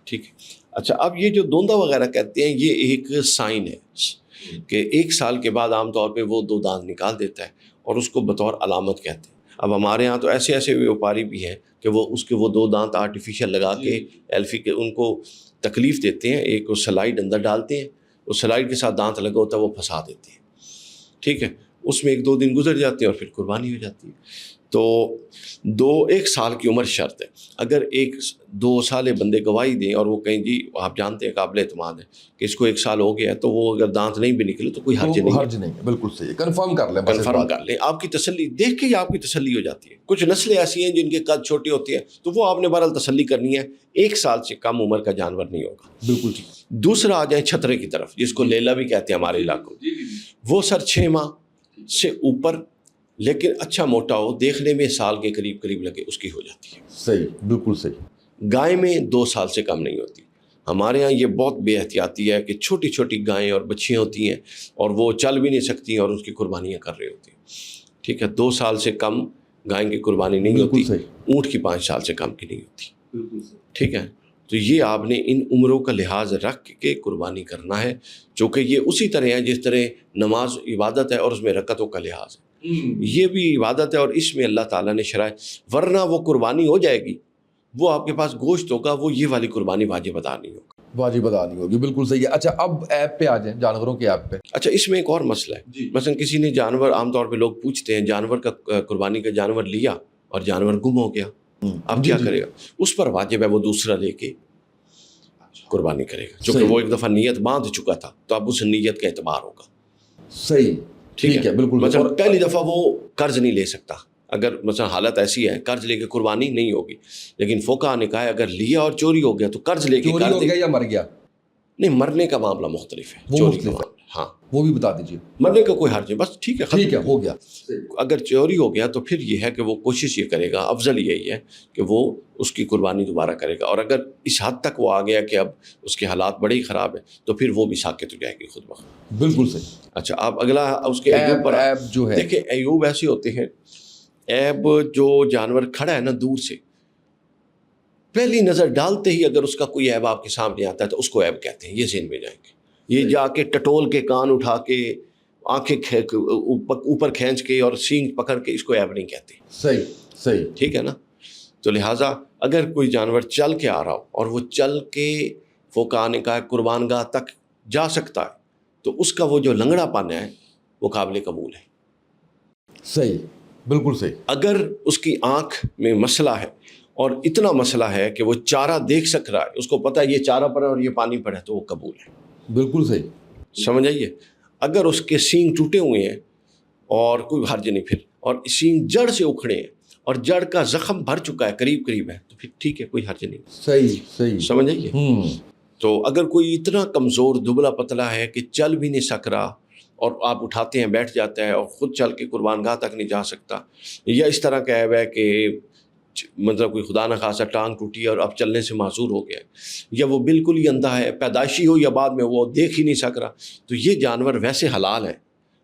ٹھیک ہے. اچھا اب یہ جو دوندا وغیرہ کہتے ہیں یہ ایک سائن ہے کہ 1 سال کے بعد عام طور پہ وہ 2 دانت نکال دیتا ہے اور اس کو بطور علامت کہتے ہیں. اب ہمارے ہاں تو ایسے ایسے ویوپاری بھی ہیں کہ وہ اس کے وہ 2 دانت آرٹیفیشل لگا کے ایلفی کے ان کو تکلیف دیتے ہیں. ایک وہ سلائڈ اندر ڈالتے ہیں, اس سلائڈ کے ساتھ دانت لگا ہوتا ہے وہ پھنسا دیتے ہیں. ٹھیک ہے, اس میں 1-2 دن گزر جاتے ہیں اور پھر قربانی ہو جاتی ہے. تو 1 سال کی عمر شرط ہے. اگر 1-2 سال بندے گواہی دیں اور وہ کہیں جی آپ جانتے ہیں قابل اعتماد ہے کہ اس کو 1 سال ہو گیا ہے, تو وہ اگر دانت نہیں بھی نکلے تو کوئی حرج نہیں ہے. بالکل صحیح, کنفرم کر لیں, کنفرم کر لیں. آپ کی تسلی دیکھ کے ہی آپ کی تسلی ہو جاتی ہے. کچھ نسلیں ایسی ہیں جن کے قد چھوٹے ہوتے ہیں تو وہ آپ نے بہرحال تسلی کرنی ہے, 1 سال سے کم عمر کا جانور نہیں ہوگا. بالکل. دوسرا آ جائیں چھترے کی طرف, جس کو لیلا بھی کہتے ہیں ہمارے علاقوں میں. وہ سر 6 ماہ سے اوپر لیکن اچھا موٹا ہو, دیکھنے میں سال کے قریب لگے, اس کی ہو جاتی ہے. صحیح, بالکل صحیح. گائے میں 2 سال سے کم نہیں ہوتی. ہمارے ہاں یہ بہت بے احتیاطی ہے کہ چھوٹی چھوٹی گائیں اور بچیاں ہوتی ہیں اور وہ چل بھی نہیں سکتی اور اس کی قربانیاں کر رہے ہوتی ہیں. ٹھیک ہے, 2 سال سے کم گائیں کی قربانی نہیں ہوتی, اونٹ کی 5 سال سے کم کی نہیں ہوتی. ٹھیک ہے, تو یہ آپ نے ان عمروں کا لحاظ رکھ کے قربانی کرنا ہے, چونکہ یہ اسی طرح ہے جس طرح نماز عبادت ہے اور اس میں رکعتوں کا لحاظ ہے. یہ بھی عبادت ہے اور اس میں اللہ تعالیٰ نے شرائع, ورنہ وہ قربانی ہو جائے گی, وہ آپ کے پاس گوشت ہوگا, وہ یہ والی قربانی واجب ادا نہیں ہوگا. واجب ادا نہیں ہوگی, بالکل صحیح ہے. اچھا اب ایپ پہ آ جائیں, جانوروں کے ایپ پہ. اچھا اس میں ایک اور مسئلہ ہے. مثلا کسی نے جانور, عام طور پہ لوگ پوچھتے ہیں جانور کا قربانی کا جانور لیا اور جانور گم ہو گیا, اب کیا کرے گا؟ اس پر واجب ہے وہ دوسرا لے کے قربانی کرے گا, چونکہ وہ ایک دفعہ نیت باندھ چکا تھا تو اب اس نیت کا اعتبار ہوگا. صحیح, ٹھیک ہے, بالکل. مثلا پہلی دفعہ وہ قرض نہیں لے سکتا, اگر مثلا حالت ایسی ہے قرض لے کے قربانی نہیں ہوگی, لیکن فقہا نے کہا ہے اگر لیا اور چوری ہو گیا تو قرض لے کے چوری ہو گیا یا مر گیا, نہیں مرنے کا معاملہ مختلف ہے, چوری کا معاملہ. ہاں وہ بھی بتا دیجیے. مرنے کا کوئی حرج نہیں, بس ٹھیک ہے, ٹھیک ہے, ہو گیا. اگر چوری ہو گیا تو پھر یہ ہے کہ وہ کوشش یہ کرے گا, افضل یہی ہے کہ وہ اس کی قربانی دوبارہ کرے گا, اور اگر اس حد تک وہ آ گیا کہ اب اس کے حالات بڑے ہی خراب ہیں تو پھر وہ بھی ساکت ہو جائے گی خود بخود. بالکل صحیح. اچھا اب اگلا اس کے ایوب پر جو ہے, دیکھیں ایوب ایسے ہوتے ہیں, ایب جو جانور کھڑا ہے نا دور سے, پہلی نظر ڈالتے ہی اگر اس کا کوئی عیب آپ کے سامنے آتا ہے تو اس کو عیب کہتے ہیں, یہ ذہن میں جائیں گے. یہ جا کے ٹٹول کے کان اٹھا کے آنکھیں اوپر کھینچ کے اور سینگ پکڑ کے اس کو عیب نہیں کہتے. صحیح صحیح, ٹھیک ہے نا. تو لہٰذا اگر کوئی جانور چل کے آ رہا ہو اور وہ چل کے فقہا نے کہا قربان گاہ تک جا سکتا ہے تو اس کا وہ جو لنگڑا پن ہے وہ قابل قبول ہے. صحیح، بالکل صحیح. اگر اس کی آنکھ میں مسئلہ ہے اور اتنا مسئلہ ہے کہ وہ چارہ دیکھ سک رہا ہے, اس کو پتہ ہے یہ چارہ پر ہے اور یہ پانی پر ہے, تو وہ قبول ہے. بالکل صحیح. سمجھ آئیے. اگر اس کے سینگ ٹوٹے ہوئے ہیں اور کوئی حرج نہیں پھر, اور سینگ جڑ سے اکھڑے ہیں اور جڑ کا زخم بھر چکا ہے, قریب قریب ہے, تو پھر ٹھیک ہے, کوئی حرج نہیں. صحیح صحیح. سمجھ آئیے. تو اگر کوئی اتنا کمزور دبلا پتلا ہے کہ چل بھی نہیں سک رہا اور آپ اٹھاتے ہیں بیٹھ جاتا ہے اور خود چل کے قربان گاہ تک نہیں جا سکتا, یا اس طرح کا عیب ہے کہ مطلب کوئی خدا نہ خاصا ٹانگ ٹوٹی ہے اور اب چلنے سے معذور ہو گیا, یا وہ بالکل ہی اندھا ہے, پیدائشی ہو یا بعد میں وہ دیکھ ہی نہیں سک رہا, تو یہ جانور ویسے حلال ہے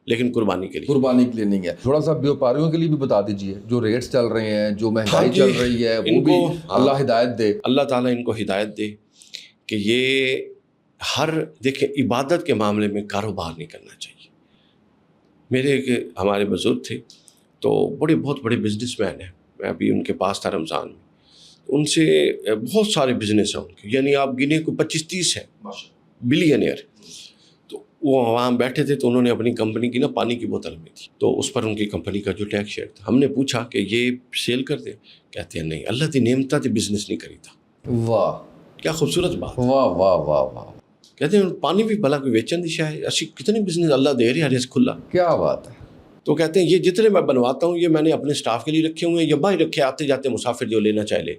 لیکن قربانی کے لیے نہیں ہے. تھوڑا سا بیوپاریوں کے لیے بھی بتا دیجئے, جو ریٹس چل رہے ہیں, جو مہنگائی چل رہی ہے, وہ بھی اللہ ہدایت دے. اللہ تعالیٰ ان کو ہدایت دے کہ یہ دیکھیں عبادت کے معاملے میں کاروبار نہیں کرنا چاہیے. ہمارے بزرگ تھے تو بہت بڑے بزنس مین ہیں, میں ابھی ان کے پاس تھا رمضان میں, ان سے بہت سارے بزنس ہیں ان کے, یعنی آپ گنے کو 25-30 ہیں بلینئر. تو وہ وہاں بیٹھے تھے تو انہوں نے اپنی کمپنی کی پانی کی بوتل میں تھی, تو اس پر ان کی کمپنی کا جو ٹیکس شیئر تھا, ہم نے پوچھا کہ یہ سیل کر دیں, کہتے ہیں نہیں, اللہ دی نعمتاں تے بزنس نہیں کری تھا. واہ کیا خوبصورت بات. واہ واہ واہ واہ. کہتے ہیں پانی بھی بھلا کوئی ویچن دی شاہ ہے, اسی کتنے بزنس اللہ دے رہے ہیں کھلا. کیا بات ہے. تو کہتے ہیں یہ جتنے میں بنواتا ہوں یہ میں نے اپنے سٹاف کے لیے رکھے ہوئے ہیں, یا باہر رکھے, آتے جاتے مسافر جو لینا چاہے لے,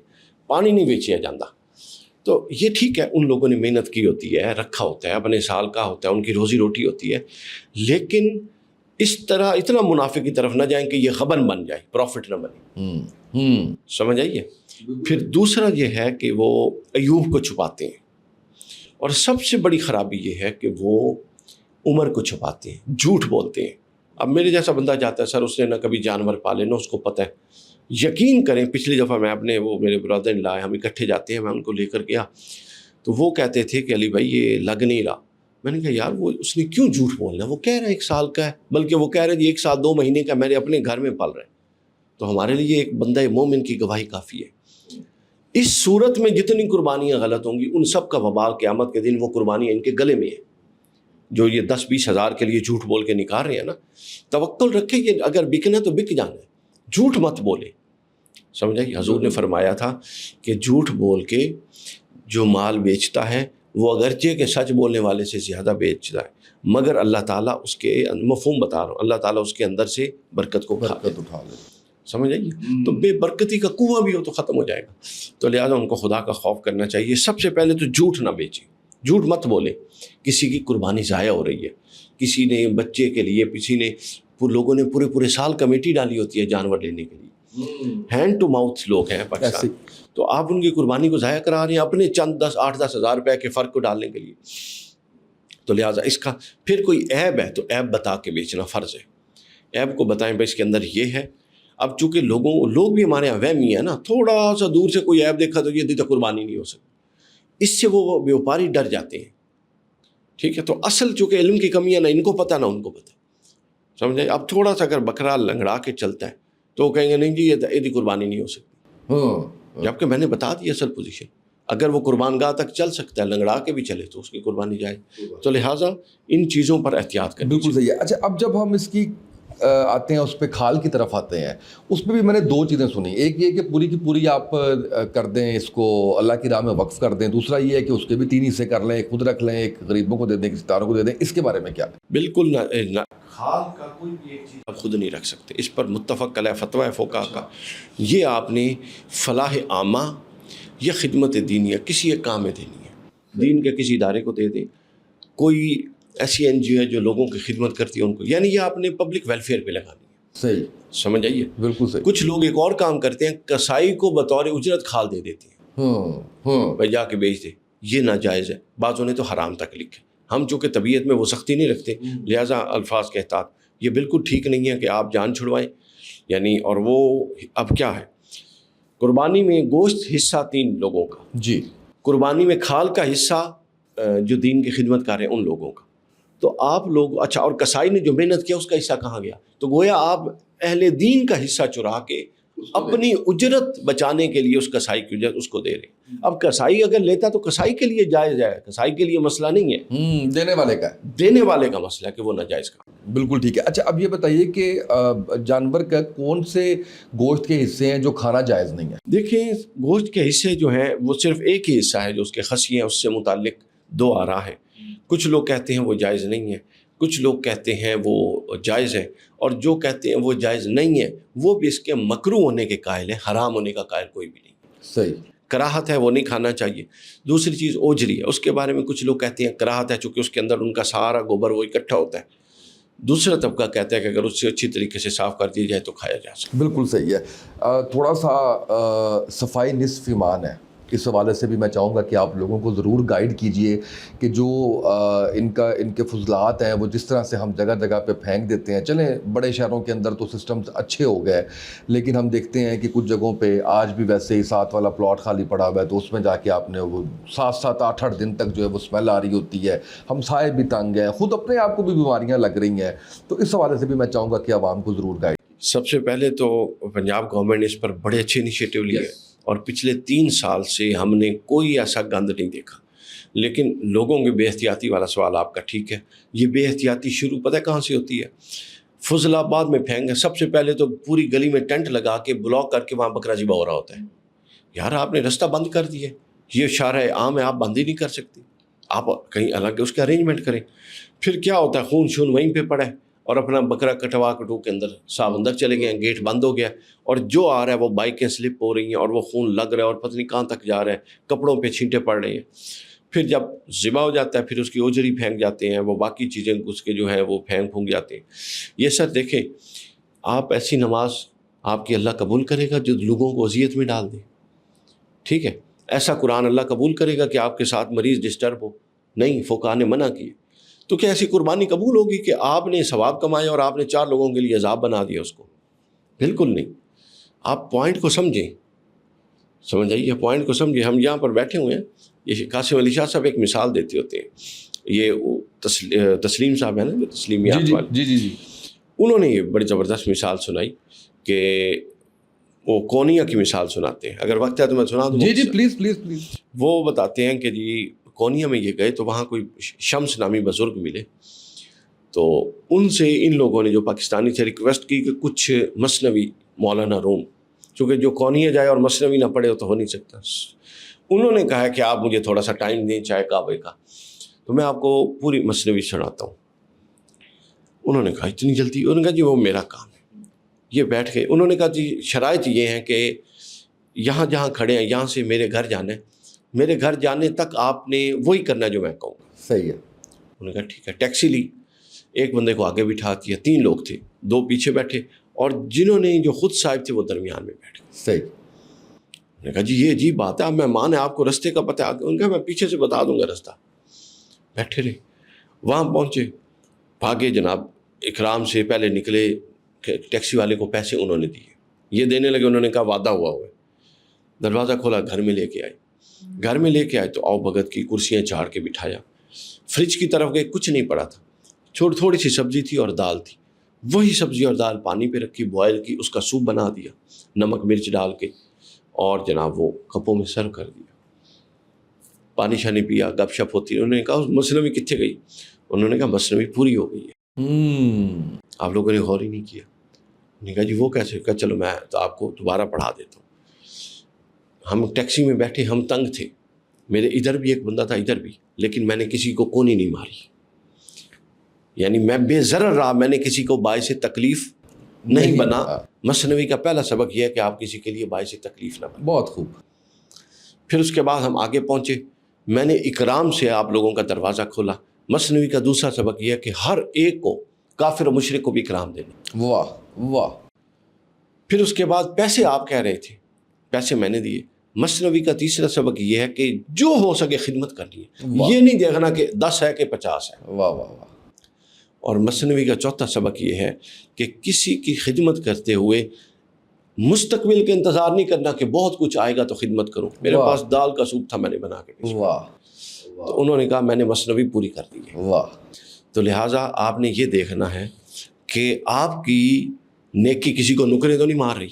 پانی نہیں بیچیا جاتا. تو یہ ٹھیک ہے, ان لوگوں نے محنت کی ہوتی ہے, رکھا ہوتا ہے, اپنے سال کا ہوتا ہے, ان کی روزی روٹی ہوتی ہے, لیکن اس طرح اتنا منافع کی طرف نہ جائیں کہ یہ غبن بن جائے, پروفٹ نہ بنے. سمجھ آئیے. پھر دوسرا یہ ہے کہ وہ ایوب کو چھپاتے ہیں, اور سب سے بڑی خرابی یہ ہے کہ وہ عمر کو چھپاتے ہیں, جھوٹ بولتے ہیں. اب میرے جیسا بندہ جاتا ہے, سر اس نے نہ کبھی جانور پالے, نہ اس کو پتہ ہے. یقین کریں پچھلی دفعہ میں اپنے وہ میرے برادر ان لائے, ہم اکٹھے جاتے ہیں, میں ان کو لے کر گیا تو وہ کہتے تھے کہ علی بھائی یہ لگ نہیں رہا. میں نے کہا یار وہ اس نے کیوں جھوٹ بولنا ہے, وہ کہہ رہا ہے 1 سال کا ہے, بلکہ وہ کہہ رہے ہیں 1 سال 2 مہینے کا میرے اپنے گھر میں پال رہے ہیں. تو ہمارے لیے ایک بندہ مومن کی گواہی کافی ہے. اس صورت میں جتنی قربانیاں غلط ہوں گی ان سب کا وبال قیامت کے دن وہ قربانیاں ان کے گلے میں ہے. جو یہ 10-20 ہزار کے لیے جھوٹ بول کے نکال رہے ہیں نا, توکل رکھے, یہ اگر بکنا تو بک جانا ہے, جھوٹ مت بولے. سمجھا. حضور نے فرمایا تھا کہ جھوٹ بول کے جو مال بیچتا ہے وہ اگرچہ کہ سچ بولنے والے سے زیادہ بیچتا ہے, مگر اللہ تعالیٰ اس کے مفہوم بتا رہا ہوں, اللہ تعالیٰ اس کے اندر سے برکت کو اٹھا لے. سمجھ آئیے. تو بے برکتی کا کنواں بھی ہو تو ختم ہو جائے گا. تو لہٰذا ان کو خدا کا خوف کرنا چاہیے. سب سے پہلے تو جھوٹ نہ بیچیں, جھوٹ مت بولے. کسی کی قربانی ضائع ہو رہی ہے, کسی نے بچے کے لیے, کسی نے, لوگوں نے پورے سال کمیٹی ڈالی ہوتی ہے جانور لینے کے لیے, ہینڈ ٹو ماؤتھ لوگ ہیں پاکستان, تو آپ ان کی قربانی کو ضائع کرا رہے ہیں اپنے چند 8-10 ہزار روپے کے فرق کو ڈالنے کے لیے. تو لہٰذا اس کا پھر کوئی عیب ہے تو عیب بتا کے بیچنا فرض ہے. عیب کو بتائیں بھائی اس کے اندر یہ ہے. اب چونکہ لوگ بھی ہمارے یہاں وہمی ہے نا, تھوڑا سا دور سے کوئی عیب دیکھا تو یہ دیتا قربانی نہیں ہو سکتی, اس سے وہ بیوپاری ڈر جاتے ہیں. ٹھیک ہے. تو اصل چونکہ علم کی کمی ہے, نہ ان کو پتہ نہ ان کو پتہ. سمجھے. اب تھوڑا سا اگر بکرا لنگڑا کے چلتا ہے تو وہ کہیں گے نہیں جی یہ قربانی نہیں ہو سکتی, جبکہ میں نے بتا دی اصل پوزیشن. اگر وہ قربان گاہ تک چل سکتا ہے, لنگڑا کے بھی چلے تو اس کی قربانی جائے. تو لہٰذا ان چیزوں پر احتیاط کریں. بالکل صحیح ہے. اچھا اب جب ہم اس کی آتے ہیں اس پہ کھال کی طرف آتے ہیں, اس پہ بھی میں نے 2 چیزیں سنی. ایک یہ کہ پوری کی پوری آپ کر دیں, اس کو اللہ کی راہ میں وقف کر دیں. دوسرا یہ ہے کہ اس کے بھی 3 حصے کر لیں, ایک خود رکھ لیں, ایک غریبوں کو دے دیں, کسی ستاروں کو دے دیں. اس کے بارے میں کیا؟ بالکل نہ, کھال کا کوئی بھی ایک چیز آپ خود نہیں رکھ سکتے. اس پر متفق علیہ فتویٰ فقہا کا, یہ آپ نے فلاح عامہ یا خدمت دینیہ کسی ایک کام میں دینی ہے, دین کے کسی ادارے کو دے دیں. کوئی ایسی NGO ہے جو لوگوں کی خدمت کرتی ہے ان کو, یعنی یہ آپ نے پبلک ویلفیئر پہ لگانی ہے. صحیح. سمجھ آئیے. بالکل صحیح. کچھ لوگ ایک اور کام کرتے ہیں, کسائی کو بطور اجرت کھال دے دیتے ہیں, بھائی جا کے بیچ دے. یہ ناجائز ہے. بعضوں نے تو حرام تک لکھا. ہم چونکہ طبیعت میں وہ سختی نہیں رکھتے, لہٰذا الفاظ کے احتیاط. یہ بالکل ٹھیک نہیں ہے کہ آپ جان چھڑوائیں. یعنی اور وہ اب کیا ہے, قربانی میں گوشت حصہ 3 لوگوں کا, جی, قربانی میں کھال کا حصہ جو دین کی خدمت کر رہے ہیں ان لوگوں کا. تو آپ لوگ, اچھا, اور کسائی نے جو محنت کیا اس کا حصہ کہاں گیا؟ تو گویا آپ اہل دین کا حصہ چرا کے اپنی اجرت بچانے کے لیے اس کسائی کی اجرت اس کو دے رہے ہیں. اب کسائی اگر لیتا تو کسائی کے لیے جائز ہے, کسائی کے لیے مسئلہ نہیں ہے, دینے والے کا ہے, دینے والے کا مسئلہ ہے کہ وہ ناجائز کا. بالکل ٹھیک ہے. اچھا اب یہ بتائیے کہ جانور کا کون سے گوشت کے حصے ہیں جو کھانا جائز نہیں ہے؟ دیکھیں گوشت کے حصے جو ہیں وہ صرف ایک ہی حصہ ہے جو اس کے خصی ہیں, اس سے متعلق دو آراء ہیں. کچھ لوگ کہتے ہیں وہ جائز نہیں ہے, کچھ لوگ کہتے ہیں وہ جائز ہے, اور جو کہتے ہیں وہ جائز نہیں ہے وہ بھی اس کے مکروہ ہونے کے قائل ہیں, حرام ہونے کا قائل کوئی بھی نہیں. صحیح, کراہت ہے وہ نہیں کھانا چاہیے. دوسری چیز اوجری ہے, اس کے بارے میں کچھ لوگ کہتے ہیں کراہت ہے چونکہ اس کے اندر ان کا سارا گوبر وہ اکٹھا ہوتا ہے. دوسرا طبقہ کہتا ہے کہ اگر اس سے اچھی طریقے سے صاف کر دی جائے تو کھایا جا سکتا. بالکل صحیح ہے. تھوڑا سا صفائی نصف ایمان ہے, اس حوالے سے بھی میں چاہوں گا کہ آپ لوگوں کو ضرور گائیڈ کیجئے کہ جو ان کے فضلات ہیں وہ جس طرح سے ہم جگہ جگہ پہ پھینک دیتے ہیں. چلیں بڑے شہروں کے اندر تو سسٹمز اچھے ہو گئے, لیکن ہم دیکھتے ہیں کہ کچھ جگہوں پہ آج بھی ویسے ہی 7 والا پلاٹ خالی پڑا ہوا ہے, تو اس میں جا کے آپ نے وہ 7 8 دن تک جو ہے وہ اسمیل آ رہی ہوتی ہے, ہمسائے بھی تنگ ہیں, خود اپنے آپ کو بھی بیماریاں لگ رہی ہیں. تو اس حوالے سے بھی میں چاہوں گا کہ عوام کو ضرور گائیڈ. سب سے پہلے تو پنجاب گورنمنٹ نے اس پر بڑے اچھے انیشیٹو لیے, اور پچھلے 3 سال سے ہم نے کوئی ایسا گند نہیں دیکھا. لیکن لوگوں کی بے احتیاطی والا سوال آپ کا ٹھیک ہے. یہ بے احتیاطی شروع پتہ ہے کہاں سے ہوتی ہے؟ فضل آباد میں پھینک. سب سے پہلے تو پوری گلی میں ٹینٹ لگا کے بلاک کر کے وہاں بکرا ذبح ہو رہا ہوتا ہے. یار آپ نے رستہ بند کر دیا, یہ شارع عام ہے, آپ بند ہی نہیں کر سکتے, آپ کہیں الگ اس کے ارینجمنٹ کریں. پھر کیا ہوتا ہے, خون شون وہیں پہ پڑا ہے, اور اپنا بکرا کٹوا کٹو کے اندر صاحب اندر چلے گئے ہیں, گیٹ بند ہو گیا, اور جو آ رہا ہے وہ بائکیں سلپ ہو رہی ہیں اور وہ خون لگ رہا ہے اور پتہ نہیں کہاں تک جا رہا ہے, کپڑوں پہ چھینٹے پڑ رہے ہیں. پھر جب ذبح ہو جاتا ہے پھر اس کی اوجری پھینک جاتے ہیں, وہ باقی چیزیں اس کے جو ہیں وہ پھونک جاتے ہیں. یہ سر دیکھیں, آپ ایسی نماز آپ کی اللہ قبول کرے گا جو لوگوں کو اذیت میں ڈال دے, ٹھیک ہے. ایسا قرآن اللہ قبول کرے گا کہ آپ کے ساتھ مریض ڈسٹرب ہو؟ نہیں, فقہاء نے منع کیے. تو کیا ایسی قربانی قبول ہوگی کہ آپ نے ثواب کمایا اور آپ نے 4 لوگوں کے لیے عذاب بنا دیا اس کو؟ بالکل نہیں. آپ پوائنٹ کو سمجھیں, سمجھ آئیے, پوائنٹ کو سمجھیں. ہم یہاں پر بیٹھے ہوئے ہیں, یہ قاسم علی شاہ صاحب ایک مثال دیتے ہوتے ہیں, یہ تسلیم صاحب ہیں نا, جو تسلیمیات والے, جی, انہوں نے یہ بڑی زبردست مثال سنائی کہ وہ کونیا کی مثال سناتے ہیں. اگر وقت ہے تو میں سنا دوں. جی پلیز. وہ بتاتے ہیں کہ جی کونیا میں یہ گئے تو وہاں کوئی شمس نامی بزرگ ملے, تو ان سے ان لوگوں نے جو پاکستانی تھے ریکویسٹ کی کہ کچھ مثنوی مولانا روم, چونکہ جو کونیا جائے اور مثنوی نہ پڑھے تو ہو نہیں سکتا. انہوں نے کہا کہ آپ مجھے تھوڑا سا ٹائم دیں چائے کعبے کا, تو میں آپ کو پوری مثنوی سناتا ہوں. انہوں نے کہا اتنی جلدی؟ انہوں نے کہا جی وہ میرا کام ہے. یہ بیٹھ گئے. انہوں نے کہا جی شرائط یہ ہیں کہ یہاں جہاں کھڑے ہیں یہاں سے میرے گھر جانا ہے, میرے گھر جانے تک آپ نے وہی کرنا جو میں کہوں گا. صحیح ہے. انہوں نے کہا ٹھیک ہے. ٹیکسی لی, ایک بندے کو آگے بٹھا دیا, 3 لوگ تھے, 2 پیچھے بیٹھے, اور جنہوں نے جو خود صاحب تھے وہ درمیان میں بیٹھ گئے. صحیح. انہوں نے کہا جی یہ عجیب بات ہے, آپ مہمان ہیں, آپ کو رستے کا پتہ ہے؟ ان کا میں پیچھے سے بتا دوں گا رستہ. بیٹھے رہے. وہاں پہنچے, بھاگے جناب, اکرام سے پہلے نکلے, ٹیکسی والے کو پیسے انہوں نے دیے, یہ دینے لگے. انہوں نے کہا وعدہ ہوا ہے. دروازہ کھولا, گھر میں لے کے آئے. گھر میں لے کے آئے تو آؤ بھگت کی کرسیاں چاڑ کے بٹھایا. فریج کی طرف گئے, کچھ نہیں پڑا تھا, تھوڑی سی سبزی تھی اور دال تھی. وہی سبزی اور دال پانی پہ رکھی, بوائل کی, اس کا سوپ بنا دیا نمک مرچ ڈال کے, اور جناب وہ کپوں میں سرو کر دیا. پانی شانی پیا, گپ شپ ہوتی. انہوں نے کہا مثنوی کتنے گئی؟ انہوں نے کہا مثنوی پوری ہو گئی ہے. آپ لوگوں نے غور ہی نہیں کیا. انہوں نے کہا جی وہ کیسے؟ کہا چلو میں تو آپ کو دوبارہ پڑھا دیتا ہوں. ہم ٹیکسی میں بیٹھے, ہم تنگ تھے, میرے ادھر بھی ایک بندہ تھا ادھر بھی, لیکن میں نے کسی کو کونی نہیں ماری, یعنی میں بے ضرر رہا, میں نے کسی کو باعث تکلیف نہیں بنا. مثنوی کا پہلا سبق یہ ہے کہ آپ کسی کے لیے باعث تکلیف نہ بنیں. بہت خوب. پھر اس کے بعد ہم آگے پہنچے, میں نے اکرام سے آپ لوگوں کا دروازہ کھولا. مثنوی کا دوسرا سبق یہ ہے کہ ہر ایک کو, کافر و مشرک کو بھی اکرام دینا. واہ واہ. پھر اس کے بعد پیسے آپ کہہ رہے تھے, پیسے میں نے دیے. مثنوی کا تیسرا سبق یہ ہے کہ جو ہو سکے خدمت کرنی ہے, یہ نہیں دیکھنا کہ 10 ہے کہ 50 ہے. واہ واہ واہ. اور مثنوی کا چوتھا سبق یہ ہے کہ کسی کی خدمت کرتے ہوئے مستقبل کے انتظار نہیں کرنا کہ بہت کچھ آئے گا تو خدمت کروں. میرے پاس دال کا سوپ تھا, میں نے بنا کے پیش کیا. تو انہوں نے کہا میں نے مثنوی پوری کر دی ہے. واہ. تو لہٰذا آپ نے یہ دیکھنا ہے کہ آپ کی نیکی کسی کو نکرے تو نہیں مار رہی,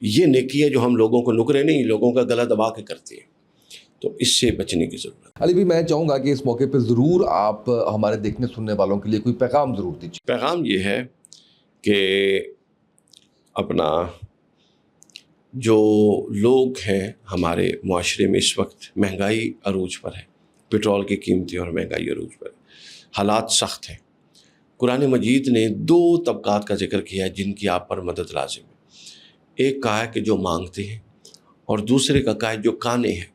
یہ نیکی ہے جو ہم لوگوں کو نکرے نہیں، لوگوں کا گلا دبا کے کرتے ہیں، تو اس سے بچنے کی ضرورت ہے۔ علی بھائی میں چاہوں گا کہ اس موقع پہ ضرور آپ ہمارے دیکھنے سننے والوں کے لیے کوئی پیغام ضرور دیجیے۔ پیغام یہ ہے کہ اپنا جو لوگ ہیں ہمارے معاشرے میں اس وقت مہنگائی عروج پر ہے، پٹرول کی قیمتیں اور مہنگائی عروج پر ہے، حالات سخت ہیں۔ قرآن مجید نے 2 طبقات کا ذکر کیا ہے جن کی آپ پر مدد لازم ہے۔ ایک کہا ہے کہ جو مانگتے ہیں، اور دوسرے کا کہا ہے جو کانے ہیں،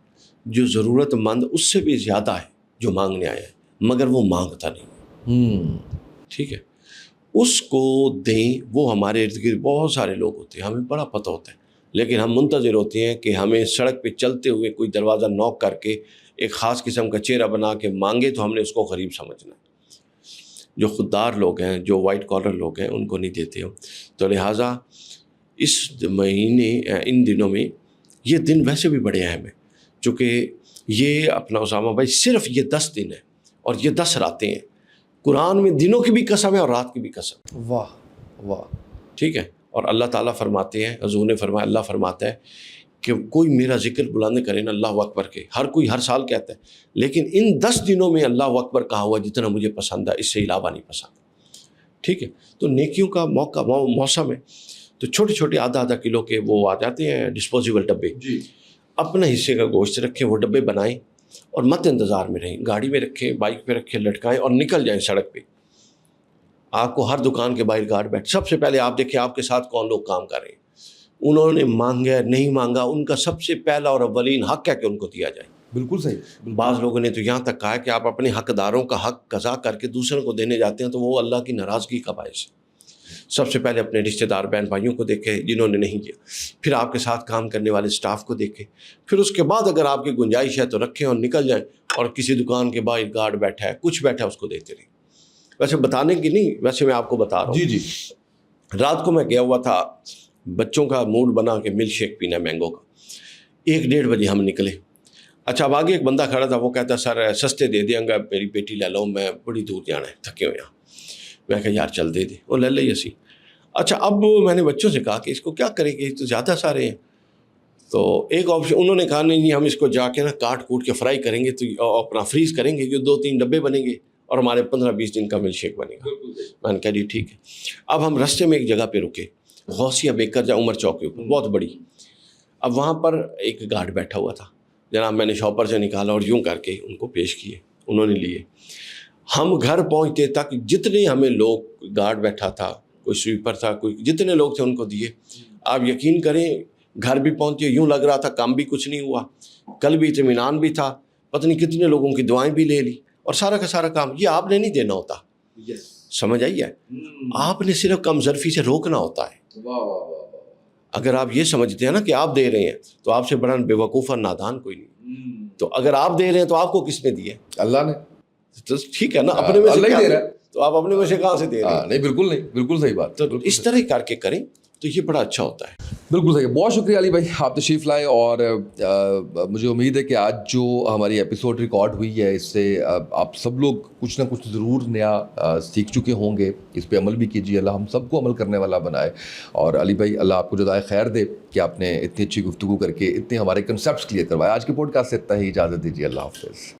جو ضرورت مند اس سے بھی زیادہ ہے جو مانگنے آیا ہے مگر وہ مانگتا نہیں۔ ٹھیک ہے، اس کو دیں۔ وہ ہمارے ارد گرد بہت سارے لوگ ہوتے ہیں، ہمیں بڑا پتہ ہوتا ہے، لیکن ہم منتظر ہوتے ہیں کہ ہمیں سڑک پہ چلتے ہوئے کوئی دروازہ نوک کر کے ایک خاص قسم کا چہرہ بنا کے مانگے تو ہم نے اس کو غریب سمجھنا ہے۔ جو خوددار لوگ ہیں، جو وائٹ کالر لوگ ہیں، ان کو نہیں دیتے ہو۔ تو لہٰذا اس مہینے، ان دنوں میں یہ دن ویسے بھی بڑے اہم ہیں، چونکہ یہ اپنا اسامہ بھائی صرف یہ 10 دن ہیں اور یہ 10 راتیں ہیں۔ قرآن میں دنوں کی بھی قسم ہے اور رات کی بھی قسم۔ واہ واہ، ٹھیک ہے، اور اللہ تعالیٰ فرماتے ہیں، حضور نے فرمایا، اللہ فرماتا ہے کہ کوئی میرا ذکر بلند کرے نا اللہ اکبر کے، ہر کوئی ہر سال کہتا ہے، لیکن ان 10 دنوں میں اللہ اکبر کہا ہوا جتنا مجھے پسند ہے، اس سے علاوہ نہیں پسند۔ ٹھیک ہے، تو نیکیوں کا موسم ہے، تو چھوٹے چھوٹے آدھا کلو کے وہ آ جاتے ہیں ڈسپوزیبل ڈبے، اپنے حصے کا گوشت رکھیں، وہ ڈبے بنائیں اور مت انتظار میں رہیں، گاڑی میں رکھیں، بائک پہ رکھیں، لٹکائیں اور نکل جائیں سڑک پہ۔ آپ کو ہر دکان کے باہر گارڈ بیٹھ، سب سے پہلے آپ دیکھیں آپ کے ساتھ کون لوگ کام کر رہے ہیں، انہوں نے مانگا نہیں مانگا، ان کا سب سے پہلا اور اولین حق ہے کہ ان کو دیا جائے۔ بالکل صحیح۔ بعض لوگوں نے تو یہاں تک کہا ہے کہ آپ اپنے حقداروں کا حق قضا کر کے دوسروں کو دینے جاتے ہیں تو وہ اللہ کی ناراضگی کا باعث ہے۔ سب سے پہلے اپنے رشتہ دار بہن بھائیوں کو دیکھیں جنہوں نے نہیں کیا، پھر آپ کے ساتھ کام کرنے والے سٹاف کو دیکھیں، پھر اس کے بعد اگر آپ کی گنجائش ہے تو رکھیں اور نکل جائیں، اور کسی دکان کے باہر گارڈ بیٹھا ہے، کچھ بیٹھا ہے، اس کو دیتے رہیں۔ ویسے بتانے کی نہیں، ویسے میں آپ کو بتا رہا ہوں۔ جی، رات کو میں گیا ہوا تھا، بچوں کا موڈ بنا کہ ملک شیک پینا مینگو کا، 1-1:30 بجے ہم نکلے۔ اچھا، اب آگے ایک بندہ کھڑا تھا، وہ کہتا سر سستے دے دیں گا، میری بیٹی لے لو، میں بڑی دور جانا ہے، تھکے ہوئے ہیں۔ میں کہا یار چل دے دے، وہ لے لے اسی۔ اچھا، اب میں نے بچوں سے کہا کہ اس کو کیا کریں گے، تو زیادہ سارے ہیں، تو ایک آپشن انہوں نے کہا نہیں ہم اس کو جا کے نا کاٹ کوٹ کے فرائی کریں گے، تو اپنا فریز کریں گے، جو 2-3 ڈبے بنیں گے اور ہمارے 15-20 دن کا ملک شیک بنے گا۔ میں نے کہا جی ٹھیک ہے۔ اب ہم رستے میں ایک جگہ پہ رکے، غوثیہ بیکر جا عمر چوک کے اوپر، بہت بڑی۔ اب وہاں پر ایک گارڈ بیٹھا ہوا تھا، جناب میں نے شاپر سے نکالا اور یوں کر کے ان کو پیش کیے، انہوں نے لیے۔ ہم گھر پہنچتے تک جتنے ہمیں لوگ، گارڈ بیٹھا تھا، کوئی سویپر تھا، کوئی جتنے لوگ تھے ان کو دیے۔ آپ یقین کریں گھر بھی پہنچے، یوں لگ رہا تھا کام بھی کچھ نہیں ہوا، کل بھی اطمینان بھی تھا، پتہ نہیں کتنے لوگوں کی دعائیں بھی لے لی، اور سارا کا سارا کام یہ آپ نے نہیں دینا ہوتا۔ سمجھ آئی ہے؟ آپ نے صرف کم ظرفی سے روکنا ہوتا ہے۔ اگر آپ یہ سمجھتے ہیں نا کہ آپ دے رہے ہیں تو آپ سے بڑا بے وقوف اور نادان کوئی نہیں۔ تو اگر آپ دے رہے ہیں تو آپ کو کس نے دیے؟ اللہ نے۔ تو ٹھیک ہے نا، اپنے میں سے اللہ ہی دے رہا ہے، تو آپ اپنے میں سے کہاں سے دے رہے ہیں؟ نہیں بالکل نہیں، بالکل صحیح بات۔ تو اس طرح کر کے کریں تو یہ بڑا اچھا ہوتا ہے۔ بالکل صحیح۔ بہت شکریہ علی بھائی، آپ تشریف لائے، اور مجھے امید ہے کہ آج جو ہماری ایپیسوڈ ریکارڈ ہوئی ہے اس سے آپ سب لوگ کچھ نہ کچھ ضرور نیا سیکھ چکے ہوں گے۔ اس پہ عمل بھی کیجیے، اللہ ہم سب کو عمل کرنے والا بنائے۔ اور علی بھائی اللہ آپ کو جزائے خیر دے کہ آپ نے اتنی اچھی گفتگو کر کے اتنے ہمارے کنسیپٹس کلیئر کروائے۔ آج کے پوڈ کاسٹ سے اتنا ہی، اجازت دیجیے، اللہ حافظ۔